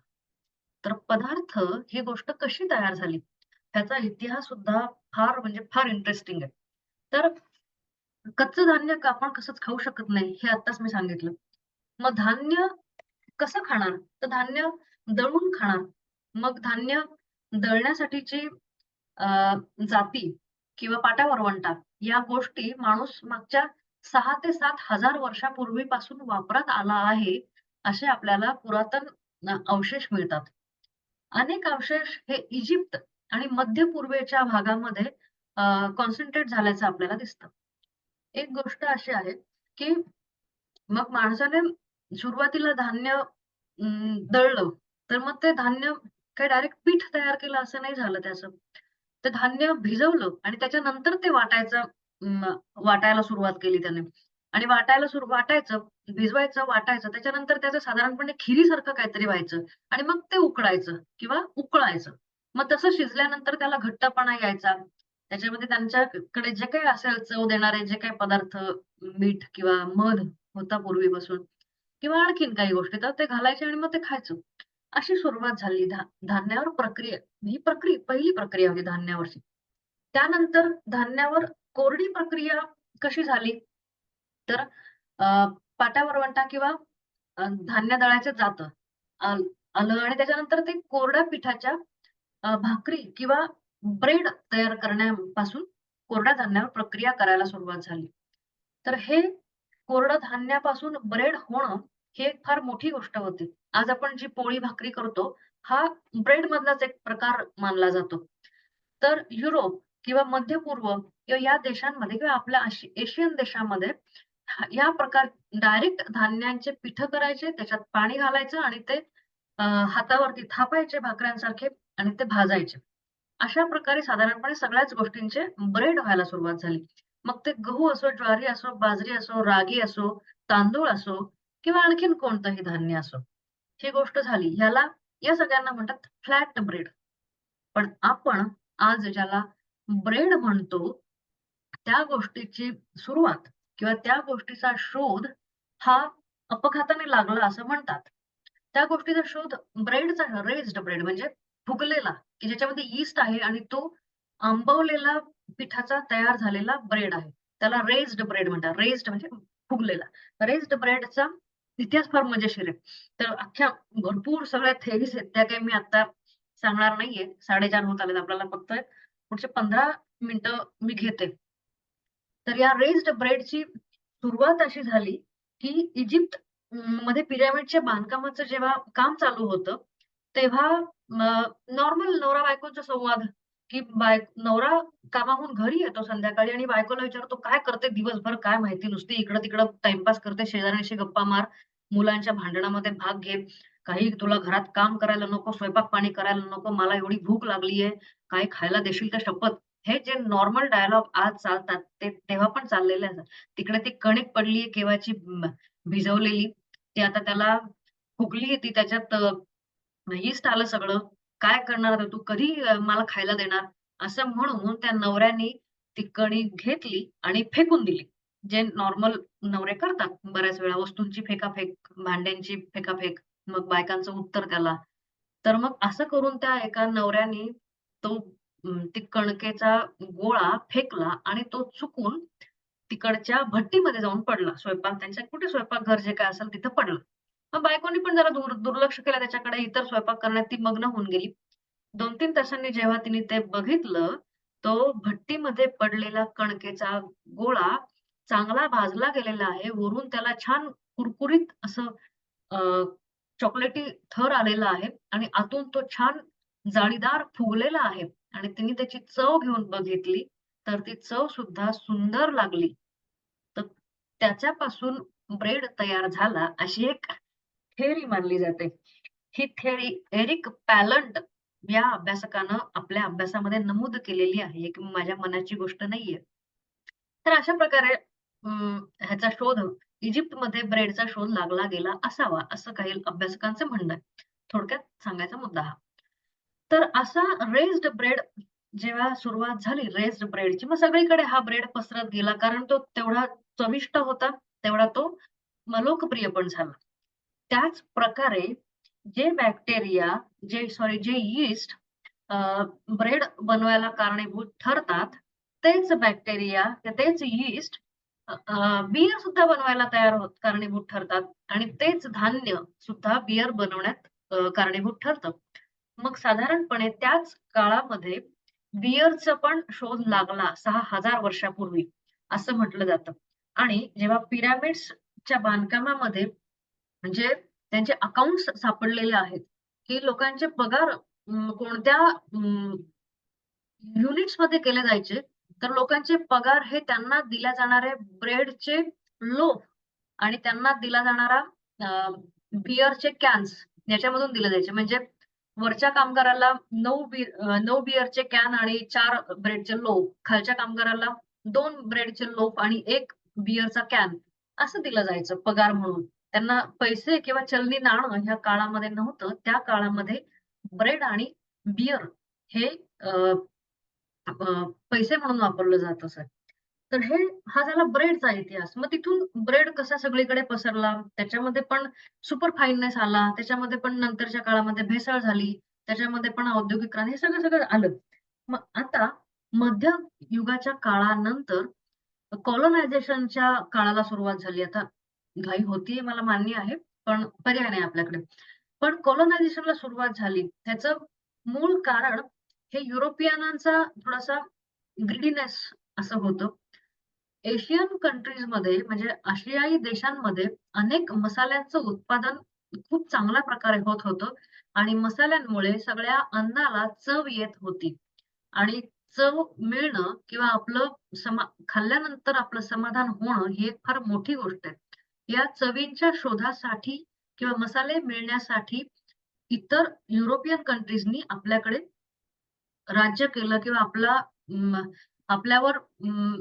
तर पदार्थ ही गोष्ट कशी तयार झाली? ह्याचा इतिहास सुद्धा फार म्हणजे फार इंटरेस्टिंग आहे. तर कच्चं धान्य आपण कसंच खाऊ शकत नाही, हे आत्ताच मी सांगितलं. मग धान्य कसं खाणार? तर धान्य दळून खाणार. मग धान्य दळण्यासाठीची अ, जाती किंवा पाटा-वरवंटा या गोष्टी माणूस मागच्या 6 ते 7 हजार वर्षापूर्वीपासून वापरात आला आहे, असे आपल्याला पुरातन अवशेष मिळतात. अनेक अवशेष हे इजिप्त आणि मध्य पूर्वेच्या भागामध्ये कॉन्सन्ट्रेट झाल्याचं आपल्याला दिसतं. एक गोष्ट अशी आहे, की मग माणसाने सुरुवातीला धान्य दळलं, तर मग ते धान्य काही डायरेक्ट पीठ तयार केलं असं नाही झालं त्याचं. ते धान्य भिजवलं आणि त्याच्यानंतर ते वाटायला सुरुवात केली त्याने. आणि वाटायचं, भिजवायचं, वाटायचं. त्याच्यानंतर त्याचं साधारणपणे खिरीसारखं काहीतरी व्हायचं आणि मग ते उकडायचं किंवा उकळायचं. मग तसं शिजल्यानंतर त्याला घट्टपणा यायचा. त्याच्यामध्ये त्यांच्याकडे जे काही असेल चव देणारे जे काही पदार्थ, मीठ किंवा मध होता पूर्वीपासून किंवा आणखीन काही गोष्टी, तर ते घालायचे आणि मग ते खायचं. अशी सुरुवात झाली धान्यावर प्रक्रिया. ही पहिली प्रक्रिया होती धान्यावरची. त्यानंतर धान्यावर कोरडी प्रक्रिया कशी झाली? तर पाटा वरवंटा किंवा धान्य दळायचं जातं. आल आलं आणि त्याच्यानंतर ते कोरड्या पिठाच्या भाकरी किंवा ब्रेड तयार करण्यापासून कोरड्या धान्यावर प्रक्रिया करायला सुरुवात झाली. तर हे कोरडं धान्यापासून ब्रेड होणं, ही एक फार मोठी गोष्ट होती. आज आपण जी पोळी भाकरी करतो, हा ब्रेडमधलाच एक प्रकार मानला जातो. तर युरोप किंवा मध्य पूर्व किंवा या देशांमध्ये किंवा आपल्या एशियन देशामध्ये या प्रकार डायरेक्ट धान्यांचे पिठं करायचे, त्याच्यात पाणी घालायचं आणि ते हातावरती थापायचे भाकऱ्यांसारखे आणि ते भाजायचे. अशा प्रकारे साधारणपणे सगळ्याच गोष्टींचे ब्रेड व्हायला सुरुवात झाली. मग ते गहू असो, ज्वारी असो, बाजरी असो, रागी असो, तांदूळ असो किंवा आणखीन कोणतंही धान्य असो. ही गोष्ट झाली. या सगळ्यांना म्हणतात फ्लॅट ब्रेड. पण आपण आज ज्याला ब्रेड म्हणतो, त्या गोष्टीची सुरुवात किंवा त्या गोष्टीचा शोध हा अपघाताने लागला असं म्हणतात. त्या गोष्टीचा शोध ब्रेडचा रेस्ड ब्रेड म्हणजे फुगलेला, की ज्याच्यामध्ये यीस्ट आहे आणि तो आंबवलेला पिठाचा तयार झालेला ब्रेड आहे. त्याला रेस्ड ब्रेड म्हणतात. रेस्ड म्हणजे फुगलेला. रेस्ड ब्रेडचा इतिहास फार मजेशीर आहे. तर अख्ख्या भरपूर सगळ्या थेरीज आहेत. त्या काही मी आता सांगणार नाहीये. 4:30 होत आलेत आपल्याला फक्त पुढचे 15 मिनिटं मी घेते. तर या रेस्ड ब्रेडची सुरुवात अशी झाली, की इजिप्त मध्ये पिरॅमिडच्या बांधकामाचं जेव्हा काम चालू होतं, तेव्हा नॉर्मल नवरा-बायकोचा संवाद, की नवरा कामाहून घरी येतो संध्याकाळी आणि बायकोला विचारतो, "काय करते दिवसभर काय माहिती? नुसती इकडं-तिकडं टाईमपास करते, शेजाऱ्यांशी गप्पा मार, मुलांच्या भांडणामध्ये भाग घे, काही तुला घरात काम करायला नको, स्वयंपाक-पाणी करायला नको, मला एवढी भूक लागलीये, काय खायला देशील का शपथ?" हे जे नॉर्मल डायलॉग आज चालतात, ते तेव्हा पण चाललेले असतात. तिकडे ती कणिक पडलीये केव्हाची भिजवलेली, ती आता त्याला फुगलीये ती त्याच्यात यीस्ट आलं सगळं. काय करणार आता तू? कधी मला खायला देणार? असं म्हणून त्या नवऱ्याने ती कणीक घेतली आणि फेकून दिली. जे नॉर्मल नवरे करतात बऱ्याच वेळा. वस्तूंची फेकाफेक, भांड्यांची फेकाफेक, मग बायकांचं उत्तर त्याला. तर मग असं करून त्या एका नवऱ्याने तो ती कणकेचा गोळा फेकला आणि तो चुकून तिकडच्या भट्टीमध्ये जाऊन पडला. त्यांच्या कुठे स्वयंपाकघर जे काय असेल तिथं पडला. मग बायकोनी पण जरा दुर्लक्ष केलं त्याच्याकडे. इतर स्वयंपाक करण्यात ती मग्न होऊन गेली. 2-3 तासांनी जेव्हा तिने ते बघितलं, तो भट्टीमध्ये पडलेला कणकेचा गोळा चांगला भाजला गेलेला आहे. वरून त्याला छान कुरकुरीत असं अ, चॉकलेटी थर आलेला आहे आणि आतून तो छान जाळीदार फुगलेला आहे आणि तिने त्याची चव घेऊन बघितली, तर ती चव सुद्धा सुंदर लागली. तर त्याच्यापासून ब्रेड तयार झाला अशी एक थिअरी मानली जाते. ही थिअरी एरिक पॅलंट या अभ्यासकानं आपल्या अभ्यासामध्ये नमूद केलेली आहे. ही माझ्या मनाची गोष्ट नाहीये. तर अशा प्रकारे ह्याचा शोध इजिप्तमध्ये ब्रेडचा शोध लागला गेला असावा, असं काही अभ्यासकांचं म्हणणं आहे. थोडक्यात सांगायचा मुद्दा हा. तर असा रेस्ड ब्रेड जेव्हा सुरुवात झाली रेस्ड ब्रेडची, मग सगळीकडे हा ब्रेड पसरत गेला. कारण तो तेवढा चविष्ट होता, तेवढा तो लोकप्रिय पण झाला. त्याच प्रकारे जे बॅक्टेरिया जे यीस्ट ब्रेड बनवायला कारणीभूत ठरतात, तेच बॅक्टेरिया, तेच यीस्ट बियर सुद्धा बनवायला कारणीभूत ठरतात आणि तेच धान्य सुद्धा बियर बनवण्यात कारणीभूत ठरतं. मग साधारणपणे त्याच काळामध्ये बियरचा पण शोध लागला 6,000 वर्षापूर्वी, असं म्हटलं जातं. आणि जेव्हा पिरॅमिड्सच्या बांधकामामध्ये म्हणजे त्यांचे अकाउंट्स सापडलेले आहेत, की लोकांचे पगार कोणत्या युनिट्समध्ये केले जायचे. तर लोकांचे पगार हे त्यांना दिल्या जाणारे ब्रेडचे लोफ आणि त्यांना दिला जाणारा बिअरचे कॅन्स याच्यामधून दिले जायचे. म्हणजे वरच्या कामगाराला 9 बिअरचे कॅन आणि 4 ब्रेडचे लोफ, खालच्या कामगाराला 2 ब्रेडचे लोफ आणि 1 बिअरचा कॅन असं दिलं जायचं पगार म्हणून. त्यांना पैसे किंवा चलनी नाणं ह्या काळामध्ये नव्हतं. त्या काळामध्ये ब्रेड आणि बिअर हे अ, पैसे म्हणून वापरलं जात असं. तर हा झाला ब्रेडचा इतिहास. मग तिथून ब्रेड कसा सगळीकडे पसरला, त्याच्यामध्ये पण सुपर फाईननेस आला, त्याच्यामध्ये पण नंतरच्या काळामध्ये भेसळ झाली, त्याच्यामध्ये पण औद्योगिक क्रांती हे सगळं आलं. मग आता मध्य युगाच्या काळानंतर कॉलोनायझेशनच्या काळाला सुरुवात झाली. आता घाई होतीये मला मान्य आहे, पण पर्याय नाही आपल्याकडे. पण कॉलोनायझेशनला सुरुवात झाली. त्याचं मूळ कारण हे युरोपियनांचा थोडासा ग्रीडीनेस असं होतं. एशियन कंट्रीजमध्ये म्हणजे आशियाई देशांमध्ये अनेक मसाल्यांचं उत्पादन खूप चांगल्या प्रकारे होत होतं आणि मसाल्यांमुळे सगळ्या अन्नाला चव येत होती आणि चव मिळणं किंवा आपलं खाल्ल्यानंतर आपलं समाधान होणं ही एक फार मोठी गोष्ट आहे. या चवींच्या शोधासाठी किंवा मसाले मिळण्यासाठी इतर युरोपियन कंट्रीजनी आपल्याकडे राज्य केलं किंवा आपल्यावर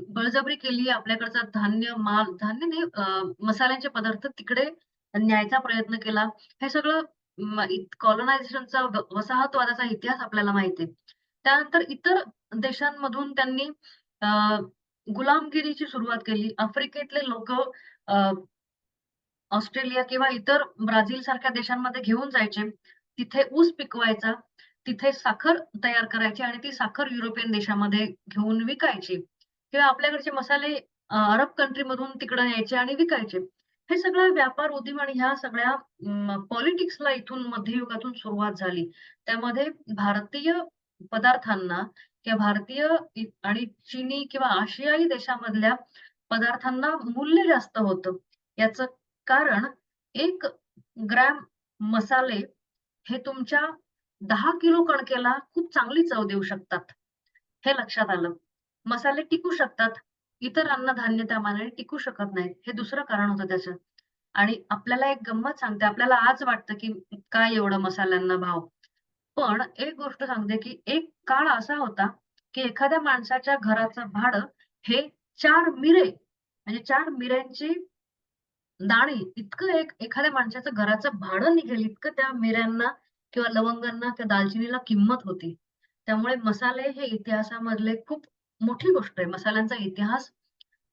बळजबरी केली. आपल्याकडचा धान्य, माल धान्य नाही मसाल्यांचे पदार्थ तिकडे न्यायचा प्रयत्न केला. हे सगळं कॉलोनायझेशनचा वसाहतवादाचा इतिहास आपल्याला माहिती आहे. त्यानंतर इतर देशांमधून त्यांनी अ, गुलामगिरीची सुरुवात केली. आफ्रिकेतले लोकं ऑस्ट्रेलिया किंवा इतर ब्राझील सारख्या देशांमध्ये घेऊन जायचे. तिथे ऊस पिकवायचा, तिथे साखर तयार करायची आणि ती साखर युरोपियन देशामध्ये घेऊन विकायची किंवा आपल्याकडचे मसाले अरब कंट्रीमधून तिकडे यायचे आणि विकायचे. हे सगळं व्यापार उदीम आणि ह्या सगळ्या पॉलिटिक्सला इथून मध्ययुगातून सुरुवात झाली. त्यामध्ये भारतीय पदार्थांना किंवा भारतीय आणि चीनी किंवा आशियाई देशामधल्या पदार्थांना मूल्य जास्त होतं. याचं कारण 1 ग्रॅम मसाले हे तुमच्या 10 किलो कणकेला खूप चांगली चव देऊ शकतात. हे लक्षात आलं. मसाले टिकू शकतात. इतर अन्नधान्य त्या मानाने टिकू शकत नाहीत. हे दुसरं कारण होतं त्याचं. आणि आपल्याला एक गंमत सांगते. आपल्याला आज वाटतं, की काय एवढं मसाल्यांना भाव. पण एक गोष्ट सांगते, की एक काळ असा होता, की एखाद्या माणसाच्या घराचं भाडं हे 4 मिरे म्हणजे 4 मिऱ्यांची दाणे इतकं एखाद्या माणसाचं घराचं भाडं निघेल इतकं त्या मिऱ्यांना किंवा लवंगांना किंवा दालचिनीला किंमत होती. त्यामुळे मसाले हे इतिहासामधले खूप मोठी गोष्ट आहे. मसाल्यांचा इतिहास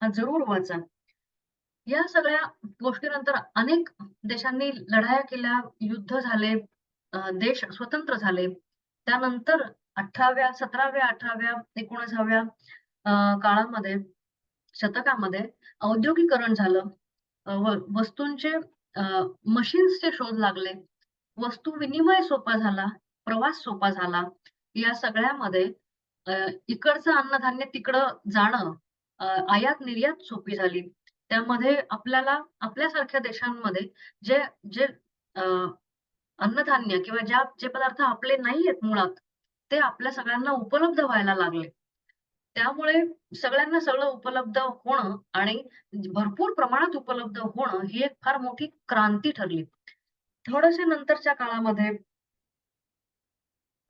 हा जरूर वाचा. या सगळ्या गोष्टीनंतर अनेक देशांनी लढाया केल्या, युद्ध झाले, देश स्वतंत्र झाले. त्यानंतर 18व्या, 17व्या, 18व्या, 19व्या काळामध्ये शतकामध्ये औद्योगिकरण झालं. वस्तूंचे मशीन्सचे शोध लागले. वस्तू विनिमय सोपा झाला, प्रवास सोपा झाला. या सगळ्यामध्ये अ, इकडचं अन्नधान्य तिकडं जाणं, आयात-निर्यात सोपी झाली. त्यामध्ये आपल्याला आपल्यासारख्या देशांमध्ये जे जे अ, अन्नधान्य किंवा जे पदार्थ आपले नाहीयेत मुळात, ते आपल्या सगळ्यांना उपलब्ध व्हायला लागले. त्यामुळे सगळ्यांना सगळं उपलब्ध होणं आणि भरपूर प्रमाणात उपलब्ध होणं ही एक फार मोठी क्रांती ठरली. थोडेसे नंतरच्या काळामध्ये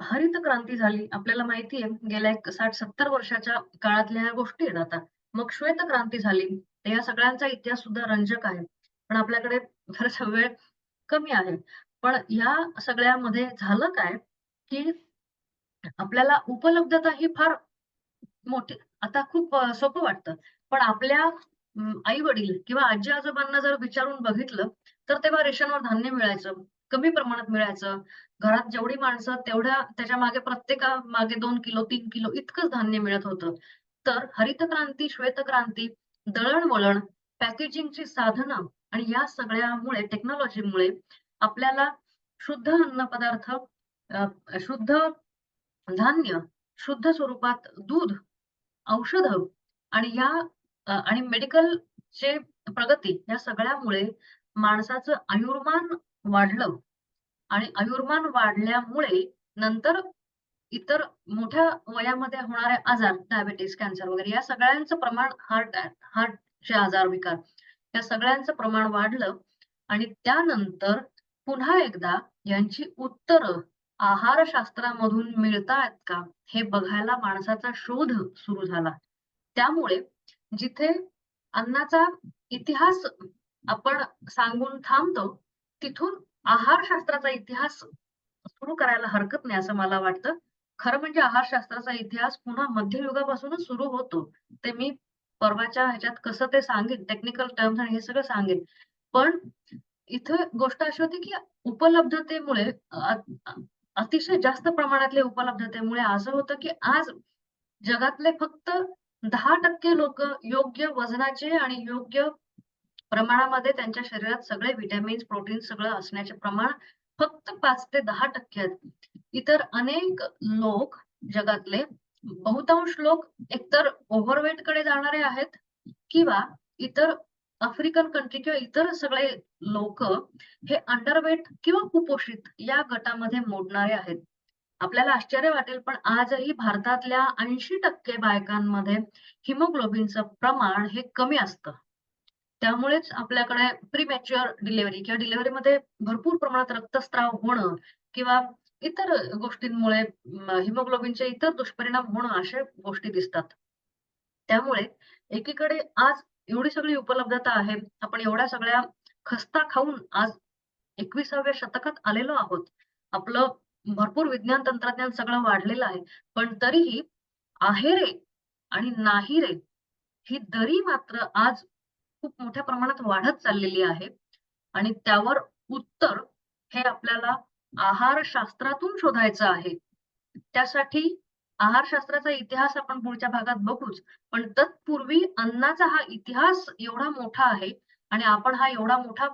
हरित क्रांती झाली. आपल्याला माहिती आहे गेल्या एक 60-70 वर्षाच्या काळातल्या ह्या गोष्टी आहेत आता. मग श्वेत क्रांती झाली. तर या सगळ्यांचा इतिहास सुद्धा रंजक आहे. पण आपल्याकडे फारसा वेळ कमी आहे. पण या सगळ्यामध्ये झालं काय, की आपल्याला उपलब्धता ही फार मोठी आता खूप सोपं वाटतं. पण आपल्या आई-वडील किंवा आजी-आजोबांना जर विचारून बघितलं, तर तेव्हा रेशनवर धान्य मिळायचं. कमी प्रमाणात मिळायचं. घरात जेवढी माणसं तेवढ्या त्याच्यामागे प्रत्येकामागे 2 किलो, 3 किलो इतकंच धान्य मिळत होतं. तर हरितक्रांती, श्वेतक्रांती, दळणवळण, पॅकेजिंगची साधनं आणि या सगळ्यामुळे टेक्नॉलॉजीमुळे आपल्याला शुद्ध अन्नपदार्थ, शुद्ध धान्य, शुद्ध स्वरूपात दूध, औषधं आणि आणि मेडिकलचे प्रगती या सगळ्यामुळे माणसाचं आयुर्मान वाढलं आणि आयुर्मान वाढल्यामुळे नंतर इतर मोठ्या वयामध्ये होणारे आजार, डायबिटीज, कॅन्सर वगैरे या सगळ्यांचं प्रमाण हार्टचे आजार, विकार या सगळ्यांचं प्रमाण वाढलं आणि त्यानंतर पुन्हा एकदा यांची उत्तरं आहारशास्त्रामधून मिळतायत का, हे बघायला माणसाचा शोध सुरू झाला. त्यामुळे जिथे अन्नाचा इतिहास आपण सांगून थांबतो, तिथून आहारशास्त्राचा इतिहास सुरू करायला हरकत नाही असं मला वाटतं. खरं म्हणजे आहारशास्त्राचा इतिहास पुन्हा मध्ययुगापासूनच सुरू होतो. ते मी परवाच्या ह्याच्यात कसं ते सांगेन, टेक्निकल टर्म्स आणि हे सगळं सांगेन. पण इथं गोष्ट अशी होती, की उपलब्धतेमुळे अतिशय जास्त प्रमाणातल्या उपलब्धतेमुळे असं होतं, की आज जगातले फक्त 10% लोकं योग्य वजनाचे आणि योग्य प्रमाणामध्ये त्यांच्या शरीरात सगळे व्हिटॅमिन्स, प्रोटीन्स सगळं असण्याचे प्रमाण फक्त 5 ते 10% आहेत. इतर अनेक लोक जगातले बहुतांश लोक एकतर ओव्हरवेटकडे जाणारे आहेत किंवा इतर आफ्रिकन कंट्री किंवा इतर सगळे लोकं हे अंडरवेट किंवा कुपोषित या गटामध्ये मोडणारे आहेत. आपल्याला आश्चर्य वाटेल पण आजही भारतातल्या 80% बायकांमध्ये हिमोग्लोबिनचं प्रमाण हे कमी असतं. त्यामुळेच आपल्याकडे प्रीमॅच्युअर डिलिव्हरी किंवा डिलिव्हरीमध्ये भरपूर प्रमाणात रक्तस्राव होणं किंवा इतर गोष्टींमुळे हिमोग्लोबिनचे इतर दुष्परिणाम होणं अशा गोष्टी दिसतात. त्यामुळे एकीकडे आज एवढी सगळी उपलब्धता आहे. आपण एवढ्या सगळ्या खस्ता खाऊन आज 21व्या शतकात आलेलो आहोत. आपलं भरपूर विज्ञान तंत्रज्ञान सगळं वाढलेलं आहे. पण तरीही आहे रे आणि नाही रे ही दरी मात्र आज खूप मोठ्या प्रमाणात वाढत चाललेली आहे आणि त्यावर उत्तर हे आपल्याला आहारशास्त्रातून शोधायचं आहे. त्यासाठी आहारशास्त्राचा इतिहास आपण पुढच्या भागात बघूच. पण तत्पूर्वी अन्नाचा हा इतिहास एवढा मोठा आहे आणि आपण हा एवढा मोठा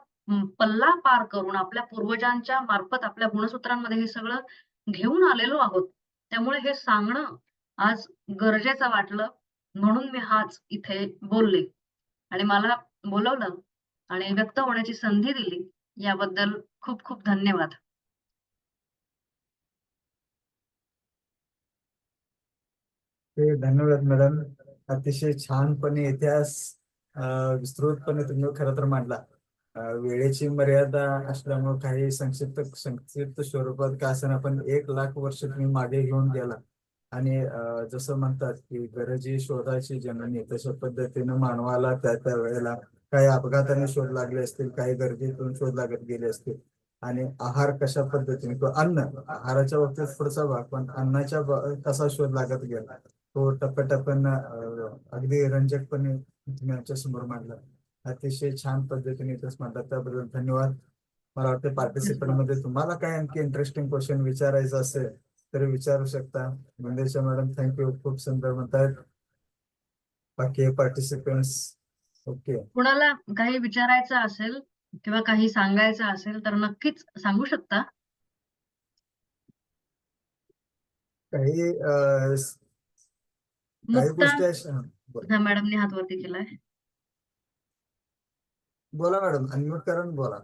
पल्ला पार करून आपल्या पूर्वजांच्या मार्फत आपल्या गुणसूत्रांमध्ये हे सगळं घेऊन आलेलो आहोत. त्यामुळे हे सांगणं आज गरजेचं वाटलं म्हणून मी आज इथे बोलले आणि मला बोलवलं आणि व्यक्त होण्याची संधी दिली याबद्दल खूप खूप धन्यवाद. ते धन्यवाद मॅडम. अतिशय छानपणे इतिहास विस्तृतपणे तुम्ही खरं तर मांडला. वेळेची मर्यादा असल्यामुळे काही संक्षिप्त संक्षिप्त स्वरूपात का असं आपण 1,00,000 वर्ष तुम्ही मागे घेऊन गेला आणि जसं म्हणतात की गरजी शोधाची जननी तशा पद्धतीनं मानवाला त्या त्या वेळेला काही अपघाताने शोध लागले असतील, काही गरजेतून शोध लागत गेले असतील आणि आहार कशा पद्धतीने किंवा अन्न आहाराच्या बाबतीत पुढचा भाग पण अन्नाच्या कसा शोध लागत गेला तो टप्प्याटप्प्यानं अगदी रंजकपणे तुम्ही आमच्या समोर मांडला. अतिशय छान पद्धतीने इथंच मांडला त्याबद्दल धन्यवाद. मला वाटतं पार्टिसिपंट मध्ये तुम्हाला काय आणखी इंटरेस्टिंग क्वेश्चन विचारायचं असेल तर विचारू शकता. मंदेशा मॅडम थँक्यू, खूप सुंदर म्हणतात. बाकी पार्टिसिपेंट्स ओके. कुणाला काही विचारायचं असेल किंवा काही सांगायचं असेल तर नक्कीच सांगू शकता. काही काही मुक्ता गोष्टी अशा ह्या मॅडमने हात वरती केलाय. बोला मॅडम, अनम्यूट करा आणि बोला.